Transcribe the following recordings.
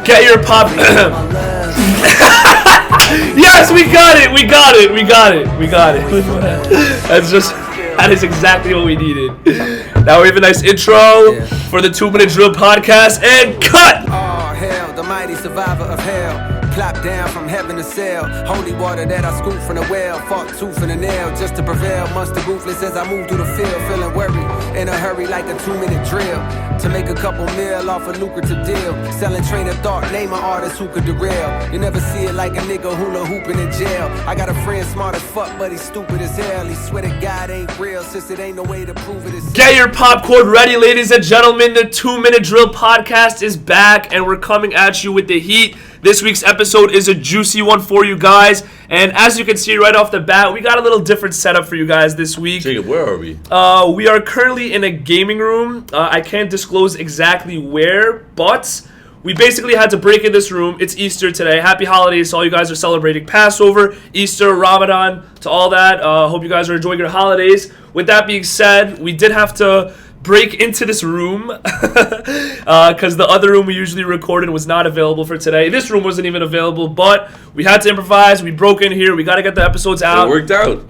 Get your pop. Yes, we got it. That is exactly what we needed. Now we have a nice intro for the 2-Minute Drill podcast, and cut. Oh hell, the mighty survivor of hell. Clap down from heaven to sail. Holy water that I scoop from the well. Fought tooth and a nail just to prevail. Monster ruthless as I move through the field. Feeling worried in a hurry like a 2-minute drill. To make a couple mil off a lucrative deal. Selling train of thought, name an artist who could derail. You never see it like a nigga hula hooping in jail. I got a friend smart as fuck, but he's stupid as hell. He swear to God ain't real, since it ain't no way to prove it is. Get your popcorn ready, ladies and gentlemen. The 2-Minute Drill podcast is back, and we're coming at you with the heat. This week's episode is a juicy one for you guys, and as you can see right off the bat, we got a little different setup for you guys this week. Jacob, where are we? We are currently in a gaming room. I can't disclose exactly where, but we basically had to break in this room. It's Easter today. Happy holidays to all you guys who are celebrating Passover, Easter, Ramadan, to all that. Hope you guys are enjoying your holidays. With that being said, we did have to break into this room because the other room we usually recorded was not available for today. This room wasn't even available, but we had to improvise. We broke in here. We got to get the episodes out. It worked out.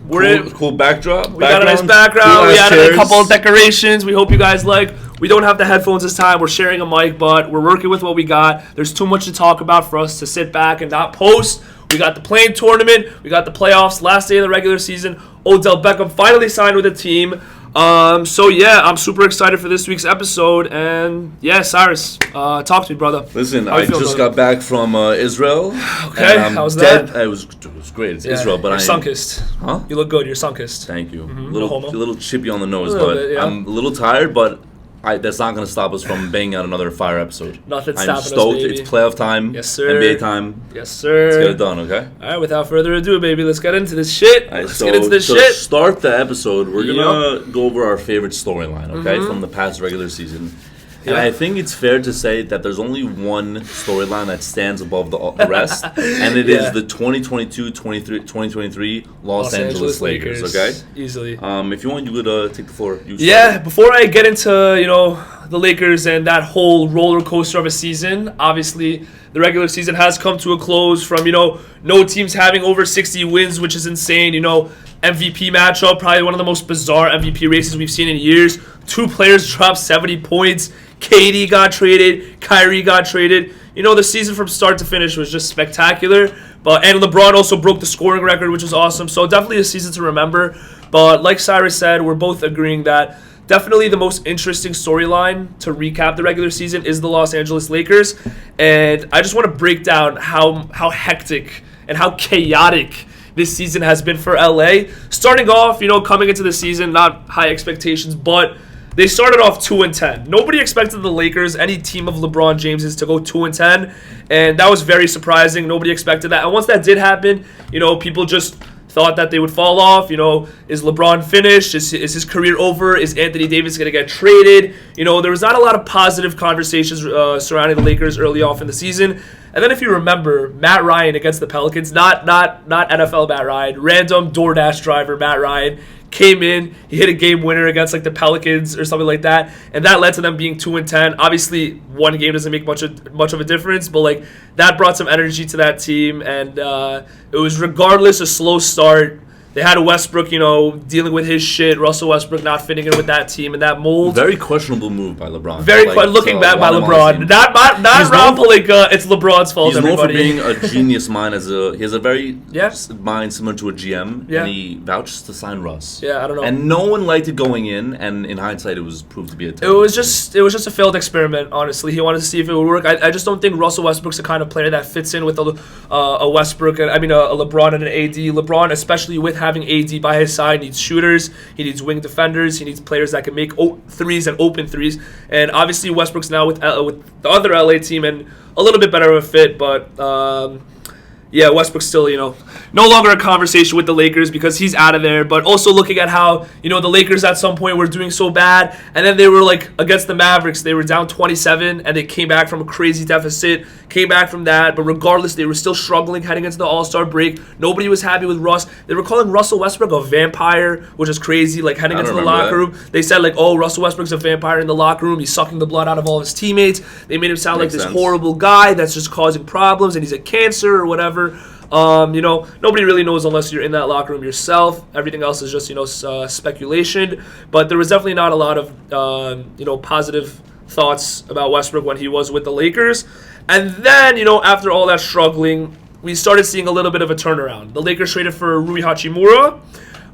Cool backdrop. We got a nice background. We added a couple of decorations. We hope you guys like. We don't have the headphones this time. We're sharing a mic, but we're working with what we got. There's too much to talk about for us to sit back and not post. We got the playing tournament. We got the playoffs. Last day of the regular season. Odell Beckham finally signed with the team. So yeah, I'm super excited for this week's episode, and yeah, Cyrus, talk to me, brother. Listen, I just got back from Israel. Okay, how was that? It was great. It's Israel, but you're sun-kissed. Huh? You look good. You're sun-kissed. Thank you. Mm-hmm. Little chippy on the nose, but bit, yeah. I'm a little tired, but that's not going to stop us from banging out another fire episode. Nothing's stopping us, I'm stoked. baby. It's playoff time. Yes, sir. NBA time. Yes, sir. Let's get it done, okay? All right, without further ado, baby, let's get into this shit. Right, To start the episode, we're going to go over our favorite storyline, okay, from the past regular season. And I think it's fair to say that there's only one storyline that stands above the rest, and it is the 2022-2023 Los Angeles Lakers, okay? Easily. If you want, you could take the floor. Before I get into, the Lakers and that whole roller coaster of a season, obviously the regular season has come to a close from, no teams having over 60 wins, which is insane, MVP matchup, probably one of the most bizarre MVP races we've seen in years. 2 players dropped 70 points. KD got traded. Kyrie got traded. The season from start to finish was just spectacular. And LeBron also broke the scoring record, which was awesome. So definitely a season to remember. But like Cyrus said, we're both agreeing that definitely the most interesting storyline to recap the regular season is the Los Angeles Lakers. And I just want to break down how hectic and how chaotic this season has been for LA. Starting off, coming into the season, not high expectations, but they started off 2-10. Nobody expected the Lakers, any team of LeBron James's, to go 2-10, and that was very surprising. Nobody expected that. And once that did happen, people just thought that they would fall off. Is LeBron finished? Is his career over? Is Anthony Davis going to get traded? There was not a lot of positive conversations surrounding the Lakers early off in the season. And then if you remember, Matt Ryan against the Pelicans, not NFL Matt Ryan, random DoorDash driver Matt Ryan, came in, he hit a game winner against the Pelicans or something like that, and that led to them being 2-10. Obviously, one game doesn't make much of a difference, but that brought some energy to that team, and it was regardless a slow start. They had a Westbrook, dealing with his shit. Russell Westbrook not fitting in with that team and that mold. Very questionable move by LeBron. Looking back by LeBron. Not Rob Pelinka. It's LeBron's fault. He's known for being a genius mind. He has a very mind similar to a GM, and he vouches to sign Russ. Yeah, I don't know. And no one liked it going in, and in hindsight, it was proved to be a terrible. It was just a failed experiment. Honestly, he wanted to see if it would work. I just don't think Russell Westbrook's the kind of player that fits in with a Westbrook. A LeBron and an AD. LeBron, especially with having AD by his side, needs shooters, he needs wing defenders, he needs players that can make threes and open threes. And obviously Westbrook's now with the other LA team and a little bit better of a fit, but yeah, Westbrook's still, no longer a conversation with the Lakers because he's out of there. But also looking at how, the Lakers at some point were doing so bad. And then they were like against the Mavericks. They were down 27 and they came back from a crazy deficit, came back from that. But regardless, they were still struggling heading into the All-Star break. Nobody was happy with Russ. They were calling Russell Westbrook a vampire, which is crazy. Like heading into the locker room, they said like, oh, Russell Westbrook's a vampire in the locker room. He's sucking the blood out of all of his teammates. They made him sound like this horrible guy that's just causing problems and he's a cancer or whatever. Nobody really knows unless you're in that locker room yourself. Everything else is just, speculation. But there was definitely not a lot of, positive thoughts about Westbrook when he was with the Lakers. And then, after all that struggling, we started seeing a little bit of a turnaround. The Lakers traded for Rui Hachimura.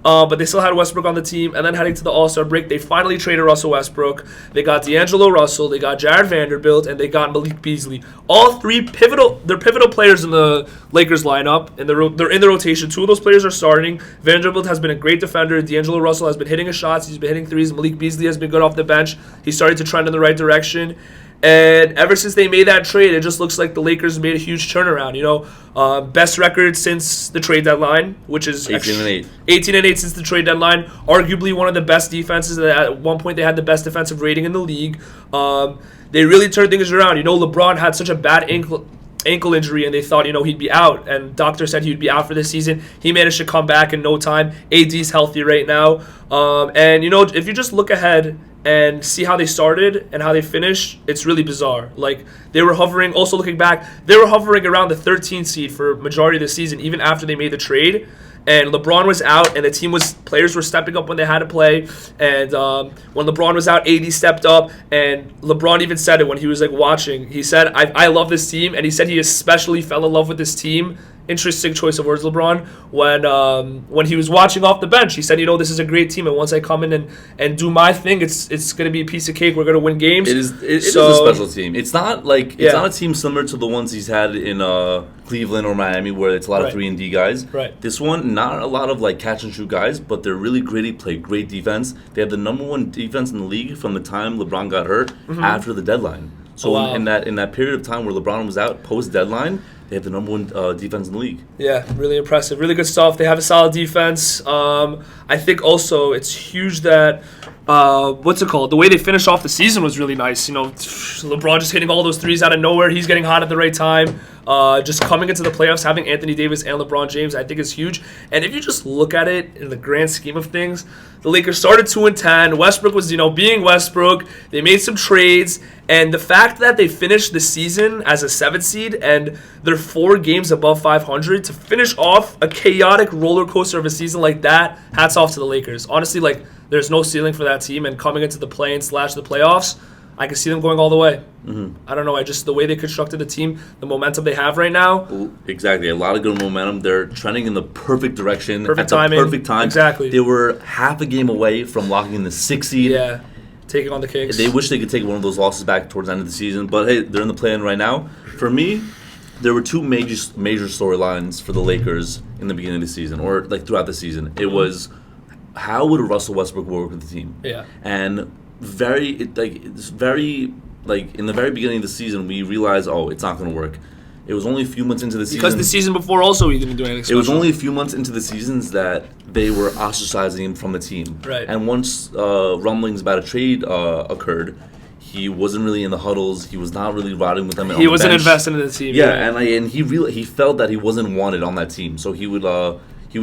But they still had Westbrook on the team. And then heading to the All-Star break, they finally traded Russell Westbrook. They got D'Angelo Russell, they got Jared Vanderbilt, and they got Malik Beasley. All three pivotal players in the Lakers lineup. And they're in the rotation. Two of those players are starting. Vanderbilt has been a great defender. D'Angelo Russell has been hitting his shots. He's been hitting threes. Malik Beasley has been good off the bench. He's starting to trend in the right direction. And ever since they made that trade, it just looks like the Lakers made a huge turnaround. Best record since the trade deadline, which is 18-8. 18-8 since the trade deadline. Arguably one of the best defenses. At one point, they had the best defensive rating in the league. They really turned things around. LeBron had such a bad ankle injury, and they thought, he'd be out. And doctor said he'd be out for this season. He managed to come back in no time. AD's healthy right now. If you just look ahead and see how they started and how they finished, it's really bizarre. Like, they were hovering, also looking back, they were hovering around the 13th seed for majority of the season, even after they made the trade. And LeBron was out, and players were stepping up when they had to play. And when LeBron was out, AD stepped up, and LeBron even said it when he was like watching. He said, I love this team, and he said he especially fell in love with this team. Interesting choice of words, LeBron. When he was watching off the bench, he said, this is a great team, and once I come in and do my thing, it's going to be a piece of cake. We're going to win games. It is a special team. It's not like not a team similar to the ones he's had in Cleveland or Miami, where it's a lot of 3-and-D guys. Right. This one, not a lot of like catch and shoot guys, but they're really gritty, play great defense. They have the number one defense in the league from the time LeBron got hurt after the deadline. So in that period of time where LeBron was out post deadline, they have the number one defense in the league. Yeah, really impressive. Really good stuff. They have a solid defense. I think also it's huge that, the way they finished off the season was really nice. LeBron just hitting all those threes out of nowhere. He's getting hot at the right time. Just coming into the playoffs, having Anthony Davis and LeBron James, I think is huge. And if you just look at it in the grand scheme of things, the Lakers started 2-10. Westbrook was, being Westbrook. They made some trades. And the fact that they finished the season as a 7th seed and they're 4 games above 500 to finish off a chaotic roller coaster of a season like that, hats off to the Lakers. Honestly, there's no ceiling for that team. And coming into the play-in / the playoffs, I can see them going all the way. Mm-hmm. I don't know. The way they constructed the team, the momentum they have right now. Exactly. A lot of good momentum. They're trending in the perfect direction. Perfect timing. Perfect time. Exactly. They were half a game away from locking in the 6th seed. Yeah. Taking on the Kings. They wish they could take one of those losses back towards the end of the season. But, hey, they're in the play-in right now. For me, there were 2 major storylines for the Lakers in the beginning of the season, or throughout the season. It was, how would Russell Westbrook work with the team? Yeah. And in the very beginning of the season, we realized, it's not going to work. It was only a few months into the season. Because the season before also he didn't do anything special. It was only a few months into the seasons that they were ostracizing him from the team. Right. And once rumblings about a trade occurred, he wasn't really in the huddles. He was not really riding with them. He wasn't invested in the team. Yeah, and he felt that he wasn't wanted on that team. So he would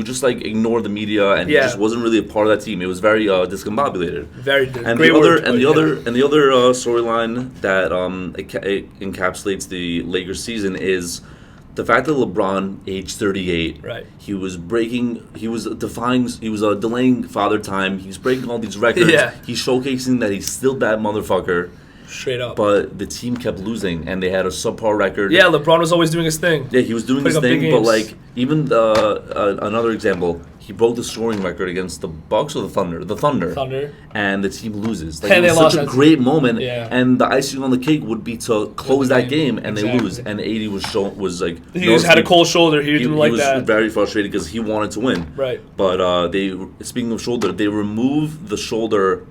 just ignore the media, and he just wasn't really a part of that team. It was very discombobulated. Very and great the other storyline that encapsulates the Lakers season is the fact that LeBron, age 38, right? He was delaying father time. He's breaking all these records. Yeah. He's showcasing that he's still that motherfucker. Straight up. But the team kept losing, and they had a subpar record. Yeah, LeBron was always doing his thing. Yeah, he was doing his thing, but even another example, he broke the scoring record against the Bucks or the Thunder? The Thunder. And the team loses. And it was such a great moment, yeah. And the icing on the cake would be to close that game, and exactly. They lose. And AD was like... He just had a cold shoulder. He didn't like that. He was very frustrated because he wanted to win. Right. But speaking of shoulder, they removed the shoulder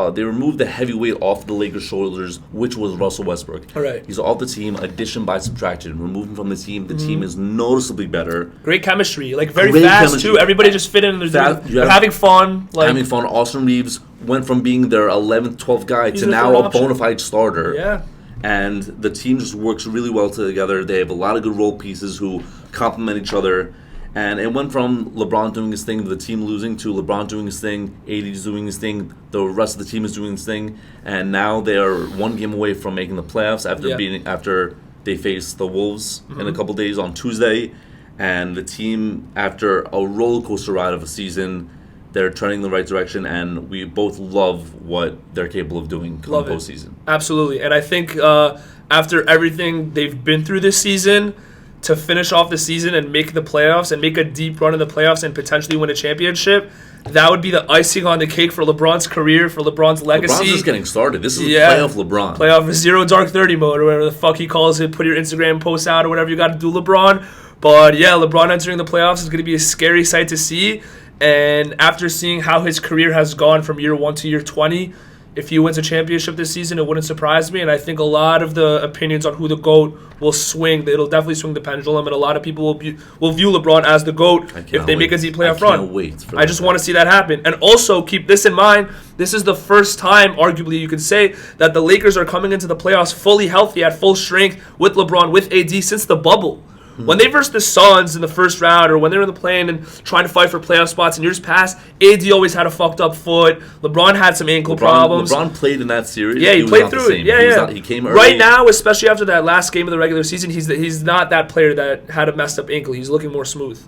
they removed the heavyweight off the Lakers' shoulders, which was Russell Westbrook. All right. He's off the team, addition by subtraction. Remove him from the team. The team is noticeasably better. Great chemistry, like very Great fast chemistry. too. Everybody just fit in. They're having fun. Like Having fun. Austin Reeves went from being their 11th, 12th guy to the now third a option. bona fide starter. Yeah. And the team just works really well together. They have a lot of good role pieces who complement each other. And it went from LeBron doing his thing to the team losing to LeBron doing his thing, AD's doing his thing, the rest of the team is doing his thing. And now they are one game away from making the playoffs after they face the Wolves in a couple days on Tuesday. And the team, after a roller coaster ride of a season, they're turning in the right direction, and we both love what they're capable of doing come the postseason. Absolutely. And I think after everything they've been through this season, to finish off the season and make the playoffs and make a deep run in the playoffs and potentially win a championship, that would be the icing on the cake for LeBron's career, for LeBron's legacy. LeBron's just getting started. This is playoff LeBron. Playoff Zero Dark 30 mode, or whatever the fuck he calls it. Put your Instagram posts out or whatever you got to do, LeBron. But yeah, LeBron entering the playoffs is going to be a scary sight to see. And after seeing how his career has gone from year 1 to year 20, if he wins a championship this season, it wouldn't surprise me. And I think a lot of the opinions on who the GOAT will swing. It'll definitely swing the pendulum, and a lot of people will view LeBron as the GOAT if they make a deep playoff run. I just want to see that happen. And also keep this in mind. This is the first time, arguably, you could say, that the Lakers are coming into the playoffs fully healthy, at full strength, with LeBron, with AD, since the bubble. When they versed the Suns in the first round, or when they were in the play-in and trying to fight for playoff spots in years past, AD always had a fucked up foot. LeBron had some ankle problems. LeBron played in that series. Yeah, he played through it. Yeah. He came early. Right now, especially after that last game of the regular season, he's not that player that had a messed up ankle. He's looking more smooth.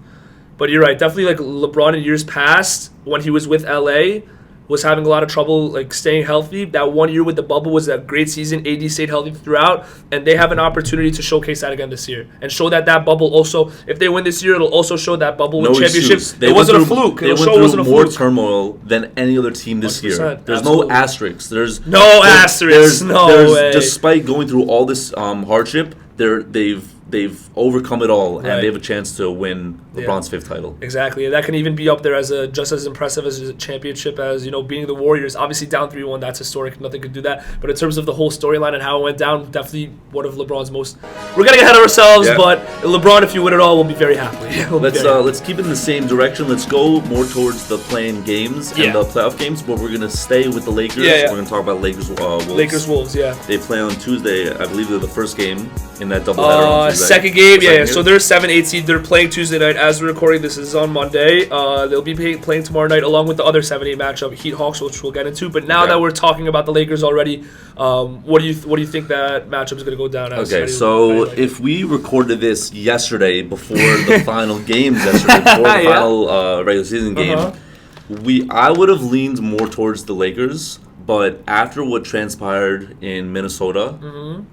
But you're right. Definitely like LeBron in years past, when he was with LA, was having a lot of trouble like staying healthy. That 1 year with the bubble was a great season. AD stayed healthy throughout, and they have an opportunity to showcase that again this year and show that bubble also. If they win this year, it'll also show that bubble win championship. It wasn't a fluke. They went through more turmoil than any other team this year. There's no asterisks. There's no asterisks. No way. Despite going through all this hardship, they've overcome it all, and they have a chance to win LeBron's fifth title. Exactly. That can even be up there as just as impressive as a championship as, beating the Warriors. Obviously down 3-1, that's historic. Nothing could do that. But in terms of the whole storyline and how it went down, definitely one of LeBron's most... We're getting ahead of ourselves, but LeBron, if you win it all, we'll be very happy. Let's keep it in the same direction. Let's go more towards the play-in games and the playoff games, but we're going to stay with the Lakers. We're going to talk about Lakers-Wolves. Lakers-Wolves, They play on Tuesday. I believe they're the first game in that doubleheader on Tuesday. Second game, So they're 7-8 seed. They're playing Tuesday night as we're recording. This is on Monday. They'll be playing tomorrow night along with the other 7-8 matchup, Heat Hawks, which we'll get into. But now that we're talking about the Lakers already, what do you think that matchup is going to go down as? Okay, so if we recorded this yesterday before the final games yesterday, before the final regular season game, I would have leaned more towards the Lakers. But after what transpired in Minnesota,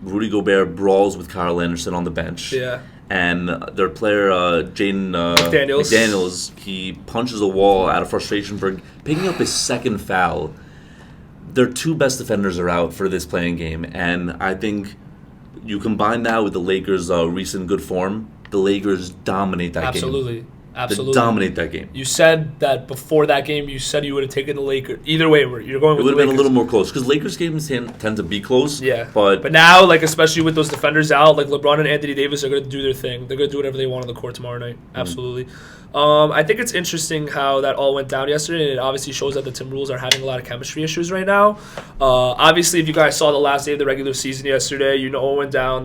Rudy Gobert brawls with Kyle Anderson on the bench. And their player, Jaden McDaniels, he punches a wall out of frustration for picking up his second foul. Their two best defenders are out for this playing game. And I think you combine that with the Lakers' recent good form, the Lakers dominate that game. Absolutely. They dominate that game. You said that before that game, you said you would have taken the Lakers. Either way, you're going with the Lakers. It would have been a little more close because Lakers games tend to be close. But now, especially with those defenders out, LeBron and Anthony Davis are going to do their thing. They're going to do whatever they want on the court tomorrow night. Absolutely. I think it's interesting how that all went down yesterday, and it obviously shows that the Timberwolves are having a lot of chemistry issues right now. Obviously, if you guys saw the last day of the regular season yesterday, what went down.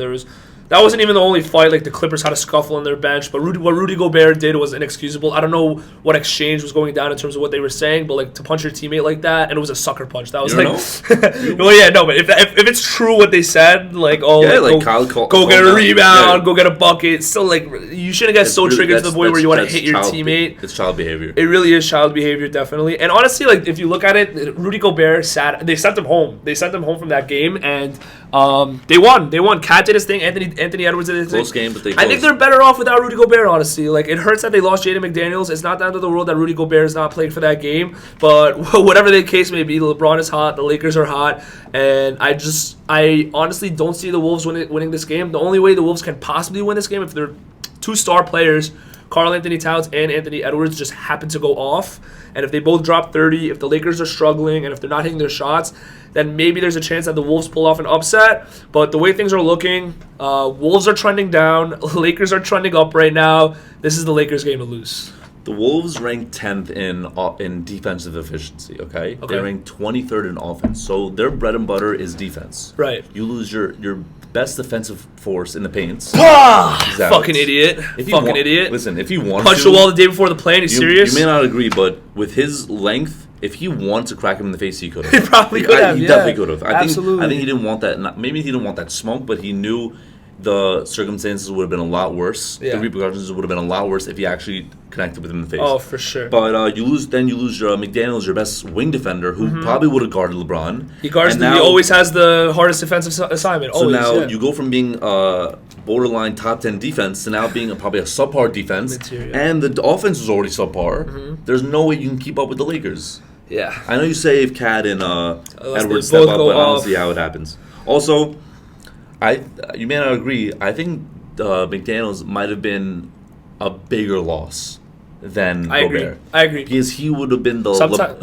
That wasn't even the only fight. The Clippers had a scuffle on their bench, but what Rudy Gobert did was inexcusable. I don't know what exchange was going down in terms of what they were saying, but to punch your teammate like that, and it was a sucker punch. That was but if it's true what they said, go get a rebound, go get a bucket. Still, you shouldn't get so triggered to the point where you want to hit your teammate. It's child behavior. It really is child behavior, definitely. And honestly, if you look at it, Rudy Gobert they sent him home. They sent him home from that game, and they won. Cat did his thing. Anthony Edwards did his thing. Close game, but I think they're better off without Rudy Gobert, honestly. It hurts that they lost Jaden McDaniels. It's not the end of the world that Rudy Gobert is not playing for that game. But whatever the case may be, LeBron is hot. The Lakers are hot. And I honestly don't see the Wolves winning this game. The only way the Wolves can possibly win this game if they're two star players, Karl Anthony Towns and Anthony Edwards, just happen to go off. And if they both drop 30, if the Lakers are struggling, and if they're not hitting their shots, then maybe there's a chance that the Wolves pull off an upset. But the way things are looking, Wolves are trending down. Lakers are trending up right now. This is the Lakers' game to lose. The Wolves rank 10th in defensive efficiency, okay? They rank 23rd in offense. So their bread and butter is defense. Right. You lose your best defensive force in the paints. Fucking idiot. Idiot. Listen, if you want punch to... the wall the day before the play, you serious? You may not agree, but with his length, if he wanted to crack him in the face, he could have. He probably could have, He definitely could have. Absolutely. I think he didn't want that. Maybe he didn't want that smoke, but he knew the circumstances would have been a lot worse. Yeah. The repercussions would have been a lot worse if he actually connected with him in the face. Oh, for sure. But you lose your McDaniels, your best wing defender, who probably would have guarded LeBron. He guards. He always has the hardest defensive assignment. So always, now you go from being borderline top 10 defense to now being probably a subpar defense, and the offense is already subpar. There's no way you can keep up with the Lakers. Yeah. I know you say if Cat and Edwards step up, but I don't see how it happens. Also, you may not agree. I think McDaniels might have been a bigger loss than Gobert. I agree. Because he would have been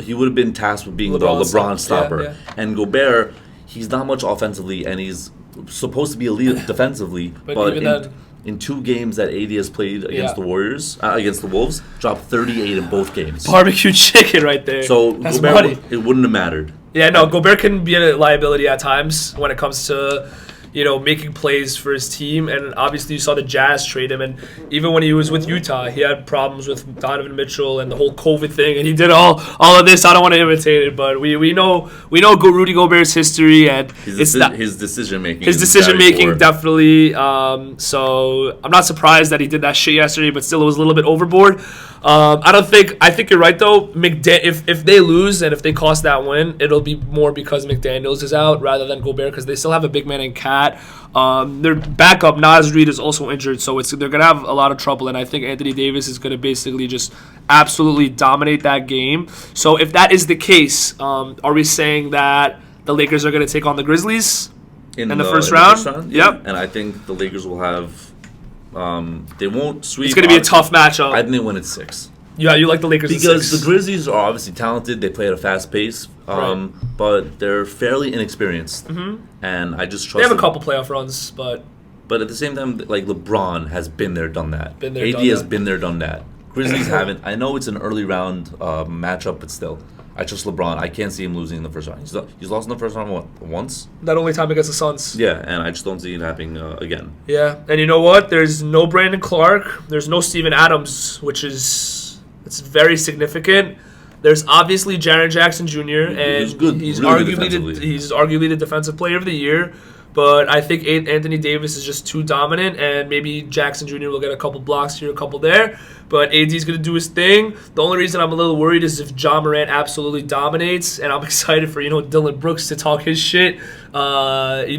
he would have been tasked with being the LeBron stopper. Yeah. And Gobert, he's not much offensively, and he's supposed to be elite defensively. But in 2 games that AD has played against the Warriors, against the Wolves, dropped 38 in both games. Barbecue chicken right there. So that's Gobert, money. It wouldn't have mattered. Yeah, no, Gobert can be a liability at times when it comes to, making plays for his team. And obviously you saw the Jazz trade him. And even when he was with Utah, he had problems with Donovan Mitchell and the whole COVID thing. And he did all of this. I don't want to imitate it, but we know Rudy Gobert's history and his decision making. His decision making definitely. So I'm not surprised that he did that shit yesterday, but still it was a little bit overboard. I think you're right though. If they lose and if they cost that win, it'll be more because McDaniels is out rather than Gobert, because they still have a big man in Cat. Their backup Naz Reid is also injured, so they're gonna have a lot of trouble. And I think Anthony Davis is gonna basically just absolutely dominate that game. So if that is the case, are we saying that the Lakers are gonna take on the Grizzlies in the first round? Yep. And I think the Lakers will have. They won't sweep. It's going to be a tough matchup. I think they win at 6. Yeah, you like the Lakers because at 6. The Grizzlies are obviously talented. They play at a fast pace, but they're fairly inexperienced. And I just trust. They have a couple playoff runs, but at the same time, like LeBron has been there, done that. AD has been there, done that. Grizzlies haven't. I know it's an early round matchup, but still. I trust LeBron. I can't see him losing in the first round. He's lost in the first round once? That only time against the Suns. Yeah, and I just don't see it happening again. Yeah, and you know what? There's no Brandon Clark. There's no Steven Adams, it's very significant. There's obviously Jaren Jackson Jr. and he's good. He's really arguably the defensive player of the year. But I think Anthony Davis is just too dominant, and maybe Jackson Jr. will get a couple blocks here, a couple there. But AD's going to do his thing. The only reason I'm a little worried is if Ja Morant absolutely dominates, and I'm excited for Dylan Brooks to talk his shit. LeBron's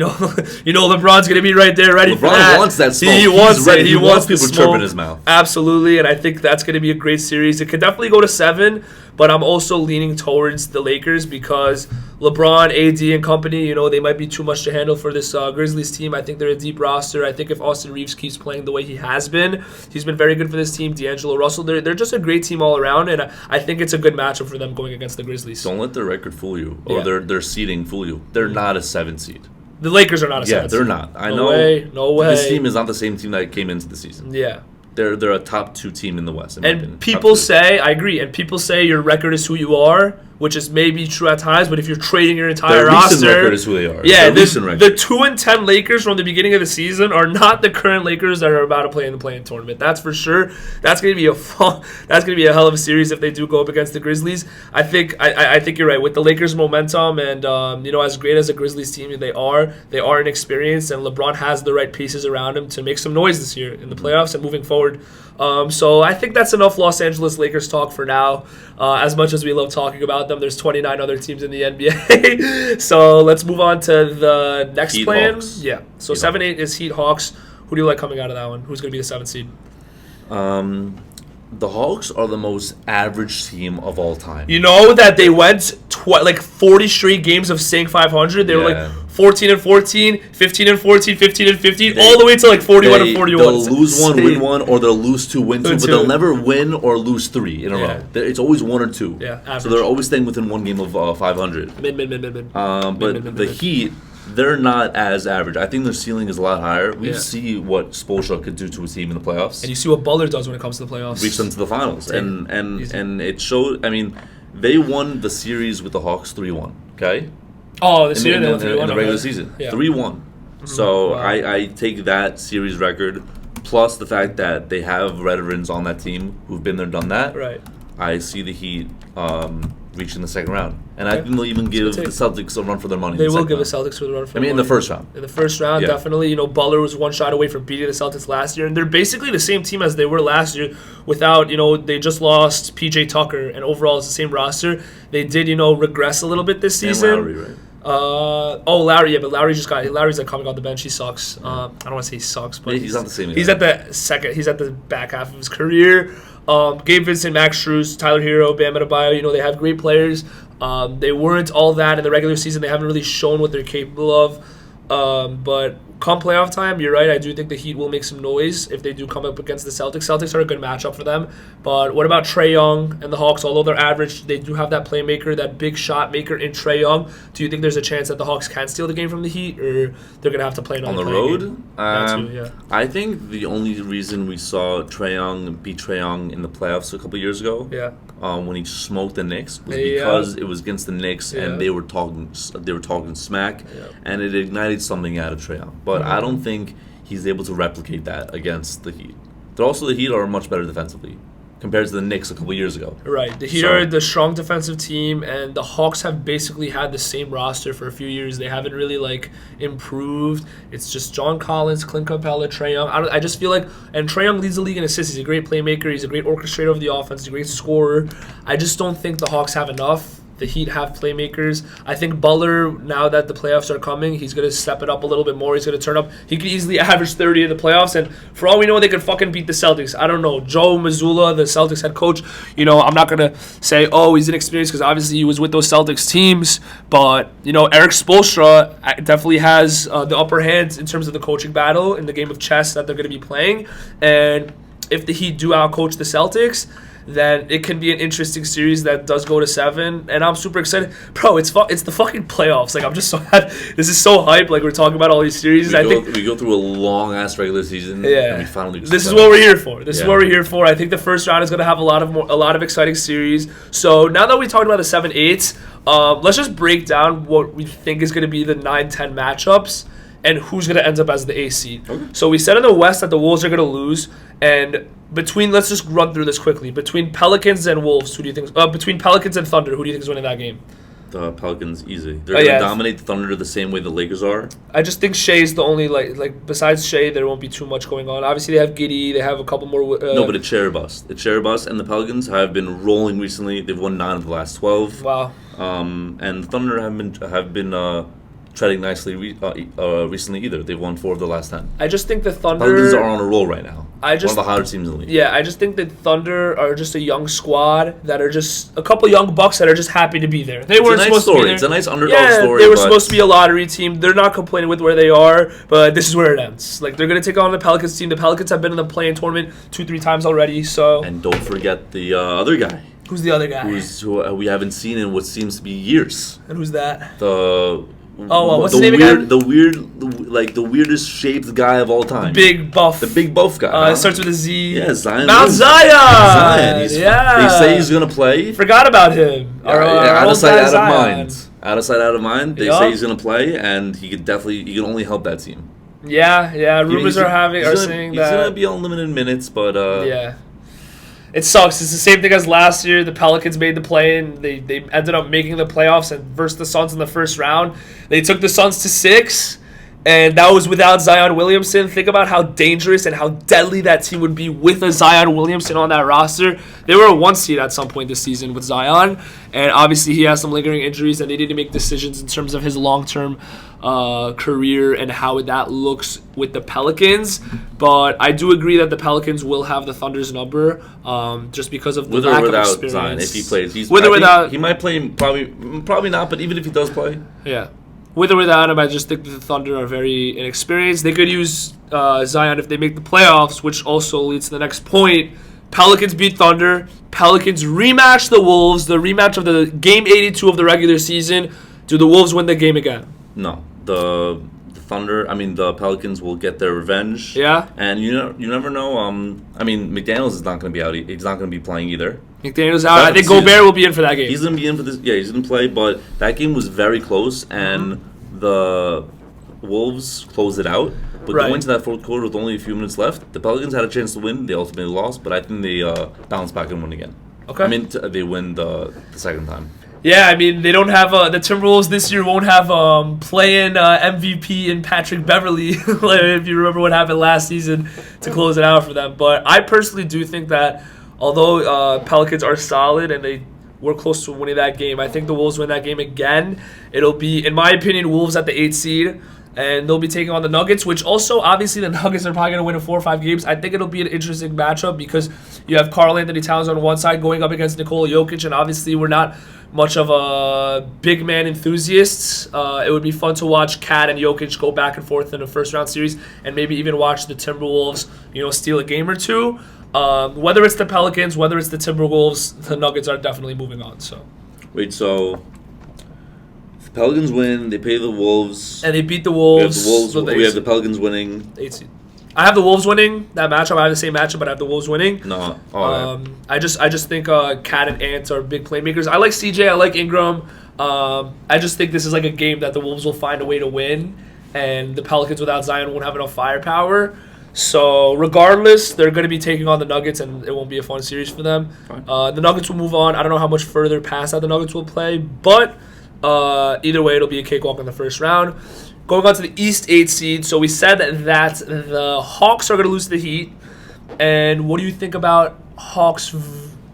going to be right there, ready for that. LeBron wants that smoke. He wants it. He wants people chirping his mouth. Absolutely, and I think that's going to be a great series. It could definitely go to 7. But I'm also leaning towards the Lakers because LeBron, AD, and company, they might be too much to handle for this Grizzlies team. I think they're a deep roster. I think if Austin Reeves keeps playing the way he has been, he's been very good for this team. D'Angelo Russell, they're just a great team all around, and I think it's a good matchup for them going against the Grizzlies. Don't let their record fool you, or their seeding fool you. They're not a 7 seed. The Lakers are not a 7 seed. Yeah, they're not. I know. No way. This team is not the same team that came into the season. Yeah. They're a top 2 team in the West. And people say, I agree, and people say your record is who you are, which is maybe true at times, but if you're trading your entire roster... Their recent record is who they are. Yeah, the 2-10 Lakers from the beginning of the season are not the current Lakers that are about to play in the play-in tournament. That's for sure. That's going to be a hell of a series if they do go up against the Grizzlies. I think you're right. With the Lakers' momentum and, as great as a Grizzlies team they are inexperienced, and LeBron has the right pieces around him to make some noise this year in the playoffs and moving forward. So I think that's enough Los Angeles Lakers talk for now. As much as we love talking about them, there's 29 other teams in the NBA. So let's move on to the next Heat plan. Hawks. Yeah. So 7-8 is Heat Hawks. Who do you like coming out of that one? Who's going to be the 7th seed? The Hawks are the most average team of all time. You know that they went 40 straight games of staying 500. They were like 14 and 14, 15 and 14, 15 and 15, all the way to like 41 and 41. They'll lose one, win one, or they'll lose two, win two, but they'll never win or lose three in a row. It's always one or two. Yeah, average. So they're always staying within one game of 500. Mid. But the Heat, they're not as average. I think their ceiling is a lot higher. We see what Spoelstra could do to a team in the playoffs. And you see what Butler does when it comes to the playoffs. Reach them to the finals. And it showed, I mean, they won the series with the Hawks 3-1, okay? Oh, the series in the regular season. 3-1. Mm-hmm. So wow. I take that series record, plus the fact that they have veterans on that team who've been there, done that. Right. I see the Heat reaching the second round. And I think they'll even give the Celtics a run for their money. They will give the Celtics a run for their money. In the first round. In the first round, definitely. You know, Butler was one shot away from beating the Celtics last year. And they're basically the same team as they were last year without, you know, they just lost PJ Tucker. And overall, it's the same roster. They did, you know, regress a little bit this season. And Lowry, right? Lowry, but Lowry's like coming off the bench. He sucks. I don't want to say he sucks, but he's not the same. He's at the back half of his career. Gabe Vincent, Max Strus, Tyler Hero, Bam Adebayo, you know, they have great players. They weren't all that in the regular season. They haven't really shown what they're capable of. But come playoff time, you're right. I do think the Heat will make some noise if they do come up against the Celtics. Celtics are a good matchup for them. But what about Trae Young and the Hawks? Although they're average, they do have that playmaker, that big shot maker in Trae Young. Do you think there's a chance that the Hawks can steal the game from the Heat, or they're going to have to play another on the road? Yeah. I think the only reason we saw Trae Young beat Trae Young in the playoffs a couple years ago, when he smoked the Knicks, was because it was against the Knicks and they were talking smack, and it ignited something out of Trae Young. But I don't think he's able to replicate that against the Heat. The Heat are much better defensively compared to the Knicks a couple years ago. Right. The Heat are the strong defensive team, and the Hawks have basically had the same roster for a few years. They haven't really, like, improved. It's just John Collins, Clint Capella, Trae Young. I just feel like, and Trae Young leads the league in assists. He's a great playmaker. He's a great orchestrator of the offense. He's a great scorer. I just don't think the Hawks have enough. The Heat have playmakers. I think Butler, now that the playoffs are coming, he's going to step it up a little bit more. He's going to turn up. He could easily average 30 in the playoffs, and for all we know, they could fucking beat the Celtics. I don't know. Joe Mazzulla, the Celtics head coach, you know, I'm not going to say, oh, he's inexperienced, because obviously he was with those Celtics teams, but, you know, Eric Spoelstra definitely has the upper hand in terms of the coaching battle in the game of chess that they're going to be playing, and if the Heat do outcoach the Celtics, then it can be an interesting series that does go to 7, and I'm super excited. Bro, it's the fucking playoffs. Like, I'm just so happy. This is so hype. Like, we're talking about all these series. We go through a long-ass regular season, and we finally this is what we're here for. This is what we're here for. I think the first round is going to have a lot of exciting series. So, now that we talked about the 7-8s, let's just break down what we think is going to be the 9-10 matchups and who's going to end up as the A seed. Okay. So, we said in the West that the Wolves are going to lose, and let's just run through this quickly. Between Pelicans and Wolves, who do you think? Between Pelicans and Thunder, who do you think is winning that game? The Pelicans, easy. They're going to dominate the Thunder the same way the Lakers are. I just think Shea's the only, like besides Shea, there won't be too much going on. Obviously, they have Giddey. They have a couple more. No, but it's share bust. It's share bust, and the Pelicans have been rolling recently. They've won 9 of the last 12. Wow. And the Thunder have been treading nicely recently either. They've won 4 of the last 10. I just think the Thunder... Pelicans are on a roll right now. One of the hotter teams in the league. Yeah, I just think the Thunder are just a young squad that are just... A couple young bucks that are just happy to be there. They weren't supposed to be there. It's a nice underdog story. They were supposed to be a lottery team. They're not complaining with where they are, but this is where it ends. Like, they're going to take on the Pelicans team. The Pelicans have been in the play-in tournament 2-3 times already, so... And don't forget the other guy. Who's the other guy? Who we haven't seen in what seems to be years. And who's that? What's his name again? The weirdest shaped guy of all time. The big buff guy. It starts with a Z. Yeah, Zion. Mount Zion! They say he's going to play. Forgot about him. Out of sight, out of mind. Out of sight, out of mind. They say he's going to play, and he can only help that team. Yeah. Rumors are saying that. He's going to be on limited minutes, but... yeah. It sucks. It's the same thing as last year. The Pelicans made the play-in. They ended up making the playoffs and versus the Suns in the first round. They took the Suns to 6, and that was without Zion Williamson. Think about how dangerous and how deadly that team would be with a Zion Williamson on that roster. They were a 1 seed at some point this season with Zion, and obviously he has some lingering injuries, and they need to make decisions in terms of his long-term career and how that looks with the Pelicans. But I do agree that the Pelicans will have the Thunder's number just because of the lack of experience. Zion, if he plays. He might play, probably not, but even if he does play. Yeah. With or without him, I just think the Thunder are very inexperienced. They could use Zion if they make the playoffs, which also leads to the next point. Pelicans beat Thunder. Pelicans rematch the Wolves, the rematch of the game 82 of the regular season. Do the Wolves win the game again? No. The Pelicans will get their revenge. Yeah? And you never know. McDaniels is not going to be out. He's not going to be playing either. McDaniels out. I think Gobert will be in for that game. He's going to be in for this. Yeah, he's going to play. But that game was very close, and the Wolves closed it out. But they went to that fourth quarter with only a few minutes left. The Pelicans had a chance to win. They ultimately lost, but I think they bounce back and win again. Okay. They win the second time. Yeah, I mean, they don't have the Timberwolves this year won't have play-in MVP in Patrick Beverly, if you remember what happened last season to close it out for them. But I personally do think that although Pelicans are solid and they were close to winning that game, I think the Wolves win that game again. It'll be, in my opinion, Wolves at the 8th seed, and they'll be taking on the Nuggets, which also, obviously, the Nuggets are probably going to win in 4 or 5 games. I think it'll be an interesting matchup because you have Karl Anthony Towns on one side going up against Nikola Jokic, and obviously we're not much of a big man enthusiasts. It would be fun to watch Kat and Jokic go back and forth in a first-round series and maybe even watch the Timberwolves, steal a game or two. Whether it's the Pelicans, whether it's the Timberwolves, the Nuggets are definitely moving on. So, wait, so the Pelicans win, they play the Wolves. And they beat the Wolves. We have the Pelicans winning. 8th seed. I have the Wolves winning that matchup. I have the same matchup, but I have the Wolves winning. No. I just think Kat and Ant are big playmakers. I like CJ. I like Ingram. I just think this is like a game that the Wolves will find a way to win, and the Pelicans without Zion won't have enough firepower. So regardless, they're going to be taking on the Nuggets, and it won't be a fun series for them. The Nuggets will move on. I don't know how much further past that the Nuggets will play, but either way, it'll be a cakewalk in the first round. Going on to the East 8 seed, so we said that the Hawks are going to lose to the Heat. And what do you think about Hawks'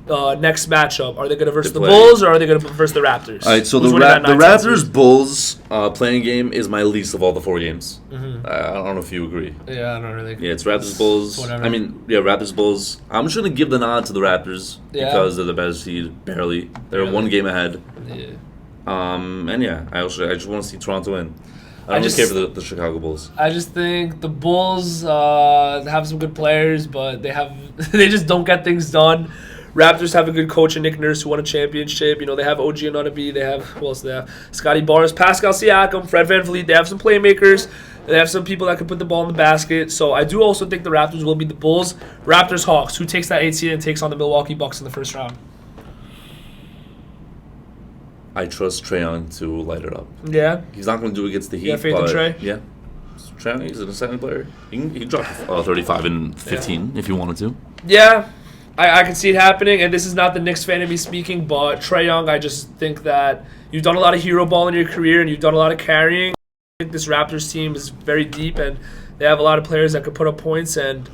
next matchup? Are they going to versus the Bulls, or are they going to versus the Raptors? All right, so the Raptors-Bulls playing game is my least of all the 4 games. Mm-hmm. I don't know if you agree. Yeah, I don't really. Yeah, it's Raptors-Bulls. Raptors-Bulls. I'm just going to give the nod to the Raptors because they're the better seed, barely. They're 1 game ahead. Yeah. I just want to see Toronto win. I don't care for the Chicago Bulls. I just think the Bulls have some good players, but they just don't get things done. Raptors have a good coach in Nick Nurse who won a championship. They have OG Anunoby. They have, who else do they have? Scotty Barnes, Pascal Siakam, Fred VanVleet. They have some playmakers. They have some people that can put the ball in the basket. So I do also think the Raptors will beat the Bulls. Raptors Hawks. Who takes that 8 seed and takes on the Milwaukee Bucks in the first round? I trust Trae Young to light it up. Yeah? He's not going to do it against the Heat. You have faith in Trae? Yeah. Trae Young, he's an exciting player. He can drop 35 and 15 if he wanted to. Yeah. I can see it happening, and this is not the Knicks fan in me speaking, but Trae Young, I just think that you've done a lot of hero ball in your career, and you've done a lot of carrying. I think this Raptors team is very deep, and they have a lot of players that could put up points, and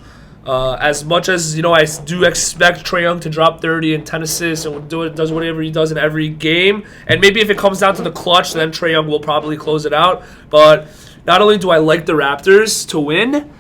as much as, I do expect Trae Young to drop 30 and 10 assists and does whatever he does in every game. And maybe if it comes down to the clutch, then Trae Young will probably close it out. But not only do I like the Raptors to win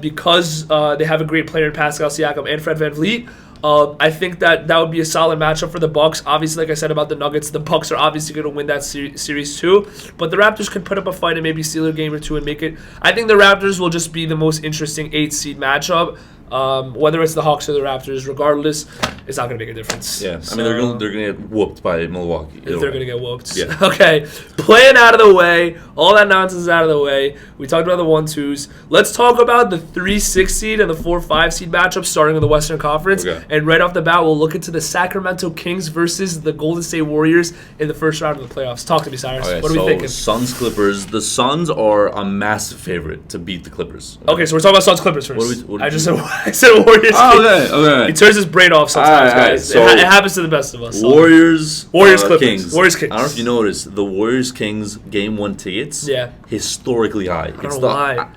because they have a great player in Pascal Siakam and Fred VanVleet, I think that would be a solid matchup for the Bucks. Obviously, like I said about the Nuggets, the Bucks are obviously going to win that series too. But the Raptors could put up a fight and maybe steal a game or two and make it. I think the Raptors will just be the most interesting 8 seed matchup. Whether it's the Hawks or the Raptors, regardless, it's not going to make a difference. Yeah, so, they're going to get whooped by Milwaukee. They're going to get whooped. Yeah. Okay, playing out of the way, all that nonsense out of the way. We talked about the 1-2s. Let's talk about the 3-6 seed and the 4-5 seed matchup starting in the Western Conference. Okay. And right off the bat, we'll look into the Sacramento Kings versus the Golden State Warriors in the first round of the playoffs. Talk to me, Cyrus. Okay, what are we thinking? Suns-Clippers. The Suns are a massive favorite to beat the Clippers. Okay, so we're talking about Suns-Clippers first. I said Warriors. Okay. He turns his brain off sometimes, guys. So it happens to the best of us. Warriors, Clippers. Kings. Warriors, Kings. I don't know if you noticed, the Warriors, Kings Game 1 tickets, historically high. I don't know why.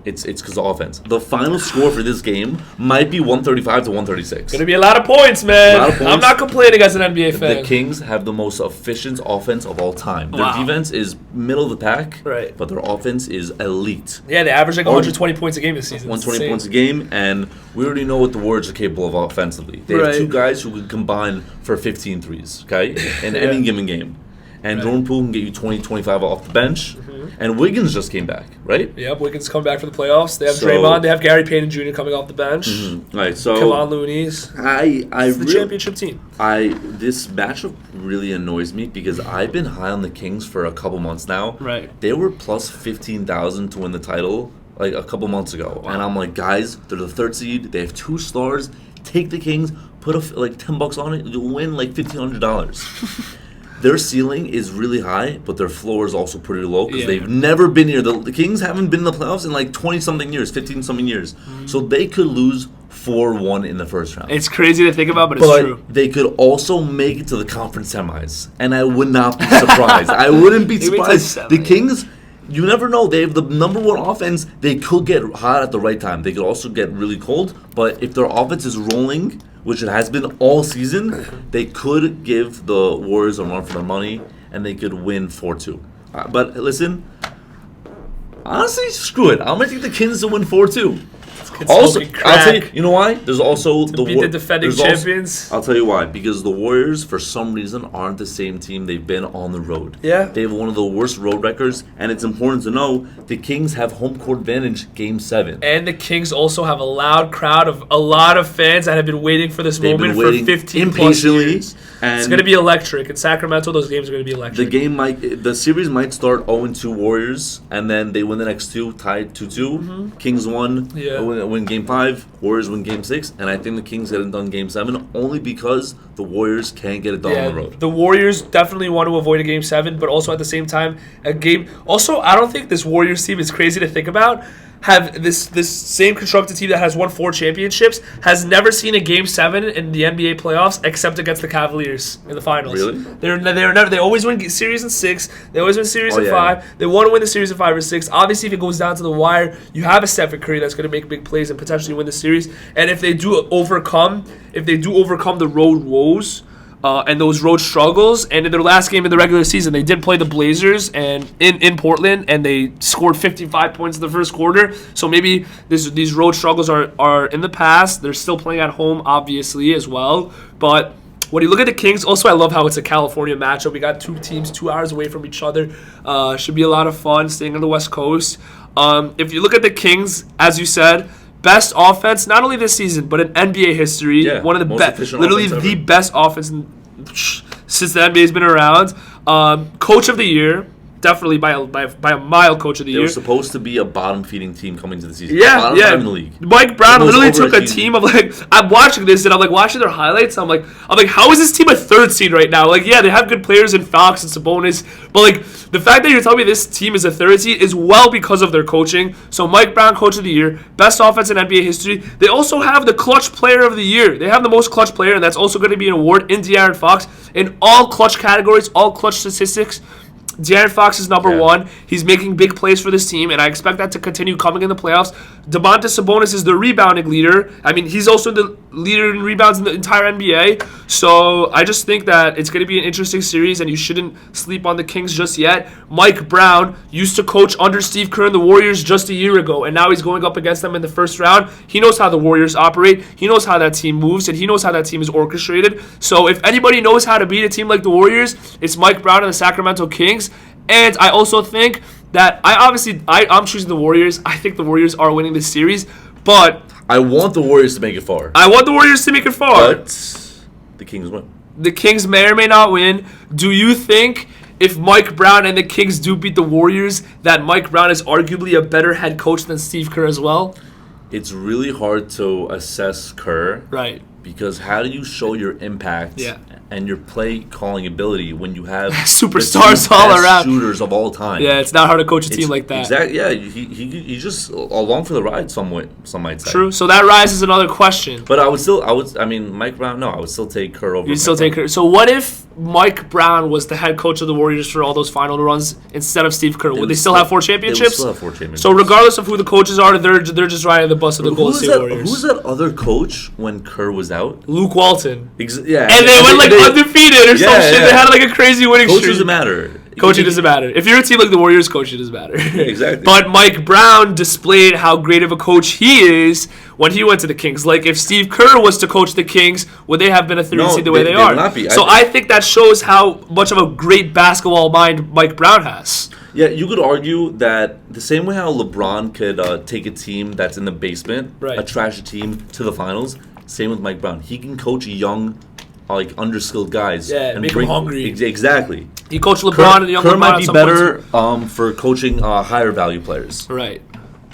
It's because of offense. The final score for this game might be 135 to 136. Gonna be a lot of points, man. I'm not complaining as an NBA fan. The Kings have the most efficient offense of all time. Their defense is middle of the pack, right? But their offense is elite. Yeah, they average like 120 points a game this season. 120 points a game, and we already know what the Warriors are capable of offensively. They have 2 guys who can combine for 15 threes, okay, in any given game. and Jordan Poole can get you 20, 25 off the bench. And Wiggins just came back, right? Yep, Wiggins come back for the playoffs. They have Draymond. They have Gary Payton Jr. coming off the bench. Right, so Kevon Looney's. It's the championship team. This matchup really annoys me because I've been high on the Kings for a couple months now. Right. They were plus 15,000 to win the title like a couple months ago, and I'm like, guys, they're the 3rd seed. They have 2 stars. Take the Kings. Put like $10 on it. You'll win like $1,500. Their ceiling is really high, but their floor is also pretty low because they've never been here. The Kings haven't been in the playoffs in like 20-something years, 15-something years. So they could lose 4-1 in the first round. It's crazy to think about, but it's true. They could also make it to the conference semis, and I would not be surprised. I wouldn't be surprised. The Kings, you never know. They have the number 1 offense. They could get hot at the right time. They could also get really cold, but if their offense is rolling, which it has been all season, they could give the Warriors a run for their money, and they could win 4-2. But listen, honestly, screw it. I'm going to take the Kings to win 4-2. Also, I'll tell you, you know why? There's also the defending champions. I'll tell you why. Because the Warriors, for some reason, aren't the same team they've been on the road. Yeah. They have one of the worst road records, and it's important to know the Kings have home court advantage Game 7. And the Kings also have a loud crowd of a lot of fans that have been waiting for this moment for 15 plus years. And it's going to be electric. In Sacramento, those games are going to be electric. The series might start 0-2 Warriors, and then they win the next 2, tied 2-2. Kings won. Yeah. Win Game 5, Warriors win Game 6, and I think the Kings get it done Game 7 only because the Warriors can't get it done on the road. The Warriors definitely want to avoid a Game 7, but also at the same time, a game. Also, I don't think this Warriors team is crazy to think about. Have this same constructed team that has won 4 championships has never seen a Game 7 in the NBA playoffs except against the Cavaliers in the finals. Really? They always win series in 6. They always win series in 5. They want to win the series in 5 or 6. Obviously, if it goes down to the wire, you have a Stephen Curry that's going to make big plays and potentially win the series. And if they do overcome the road woes. And those road struggles, and in their last game in the regular season, they did play the Blazers and in Portland, and they scored 55 points in the first quarter. So maybe these road struggles are in the past. They're still playing at home, obviously, as well. But when you look at the Kings, also I love how it's a California matchup. We got 2 teams 2 hours away from each other. Should be a lot of fun staying on the West Coast. If you look at the Kings, as you said, best offense, not only this season, but in NBA history. Yeah, one of the best, literally the best offense since the NBA's been around. Coach of the year, definitely by a mile, coach of the year. They were supposed to be a bottom-feeding team coming to the season. Yeah. In the league. Mike Brown literally took a team of I'm watching this and I'm watching their highlights. I'm like, how is this team a 3rd seed right now? They have good players in Fox and Sabonis, but the fact that you're telling me this team is a 3rd seed is well because of their coaching. So Mike Brown, coach of the year, best offense in NBA history. They also have the clutch player of the year. They have the most clutch player, and that's also going to be an award in De'Aaron Fox in all clutch categories, all clutch statistics. De'Aaron Fox is number 1. He's making big plays for this team, and I expect that to continue coming in the playoffs. Domantas Sabonis is the rebounding leader. He's also the leader in rebounds in the entire NBA. So I just think that it's going to be an interesting series, and you shouldn't sleep on the Kings just yet. Mike Brown used to coach under Steve Kerr and the Warriors just a year ago, and now he's going up against them in the first round. He knows how the Warriors operate. He knows how that team moves, and he knows how that team is orchestrated. So if anybody knows how to beat a team like the Warriors, it's Mike Brown and the Sacramento Kings. And I also think that I'm choosing the Warriors. I think the Warriors are winning this series, but I want the Warriors to make it far. But the Kings win. The Kings may or may not win. Do you think if Mike Brown and the Kings do beat the Warriors, that Mike Brown is arguably a better head coach than Steve Kerr as well? It's really hard to assess Kerr. Right. Because how do you show your impact and your play calling ability when you have superstars all around, shooters of all time? Yeah, it's not hard to coach a team like that. Exactly. Yeah, he just along for the ride. Some might say. True. So that raises another question. But Mike Brown. No, I would still take Kerr over. You'd still take Kerr. So what if Mike Brown was the head coach of the Warriors for all those final runs instead of Steve Kerr? Would they still have 4 championships? They would still have 4 championships. So regardless of who the coaches are, they're just riding the bus of the Golden State Warriors. Who's that other coach when Kerr was out? Luke Walton. Yeah. And they went undefeated or some shit. They had a crazy winning streak. Doesn't matter. Coaching doesn't matter. If you're a team like the Warriors, coaching doesn't matter. Exactly. But Mike Brown displayed how great of a coach he is when he went to the Kings. Like, if Steve Kerr was to coach the Kings, would they have been a 3 seed the way they are? Would not be. So I think that shows how much of a great basketball mind Mike Brown has. Yeah, you could argue that the same way how LeBron could take a team that's in the basement, Right. a trashy team, to the finals, same with Mike Brown. He can coach young, underskilled guys. Yeah, and make them hungry. Exactly. He coached LeBron and young Kerr LeBron might at be some better points. for coaching higher value players. Right.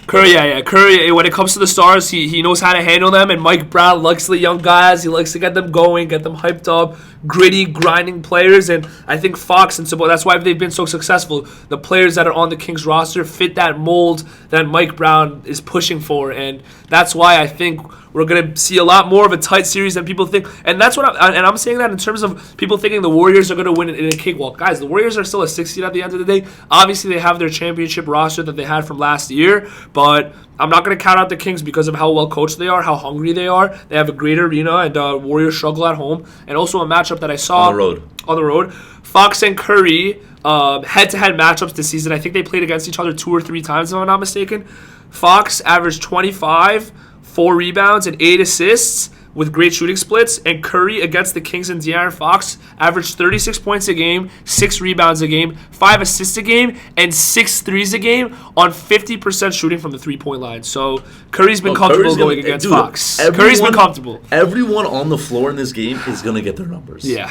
Curry, yeah. Curry, when it comes to the stars, he knows how to handle them, and Mike Brown likes the young guys. He likes to get them going, get them hyped up, gritty, grinding players, and I think Fox and Sabonis, that's why they've been so successful. The players that are on the Kings roster fit that mold that Mike Brown is pushing for, and that's why I think we're going to see a lot more of a tight series than people think. And that's what I'm saying that in terms of people thinking the Warriors are going to win in a cakewalk. Guys, the Warriors are still a 6 seed at the end of the day. Obviously, they have their championship roster that they had from last year, but I'm not going to count out the Kings because of how well coached they are, how hungry they are. They have a great arena, and Warriors struggle at home. And also a matchup that I saw on the road. Fox and Curry, head-to-head matchups this season. I think they played against each other 2 or 3 times, if I'm not mistaken. Fox averaged 25, 4 rebounds, and 8 assists with great shooting splits. And Curry against the Kings and De'Aaron Fox averaged 36 points a game, 6 rebounds a game, 5 assists a game, and 6 threes a game on 50% shooting from the three-point line. So Curry's been comfortable going against Fox. Curry's been comfortable. Everyone on the floor in this game is going to get their numbers. Yeah.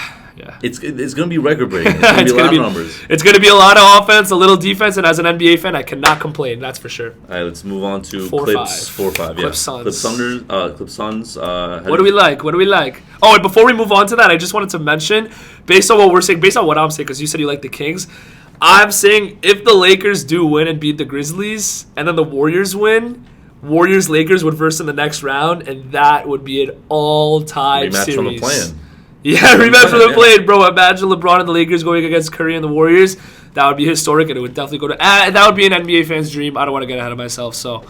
It's going to be record-breaking. It's going to be a lot of numbers. It's going to be a lot of offense, a little defense, and as an NBA fan, I cannot complain. That's for sure. All right, let's move on to 4-5. Clips 4-5. Yeah. Clips Suns. Clips Suns. What do we like? Oh, and before we move on to that, I just wanted to mention, based on what we're saying, based on what I'm saying, because you said you like the Kings, I'm saying if the Lakers do win and beat the Grizzlies, and then the Warriors win, Warriors-Lakers would verse in the next round, and that would be an all-time rematch series. from the play-in. Yeah, rematch from the play-in, bro. Imagine LeBron and the Lakers going against Curry and the Warriors. That would be historic, and it would definitely go to... that would be an NBA fan's dream. I don't want to get ahead of myself, so...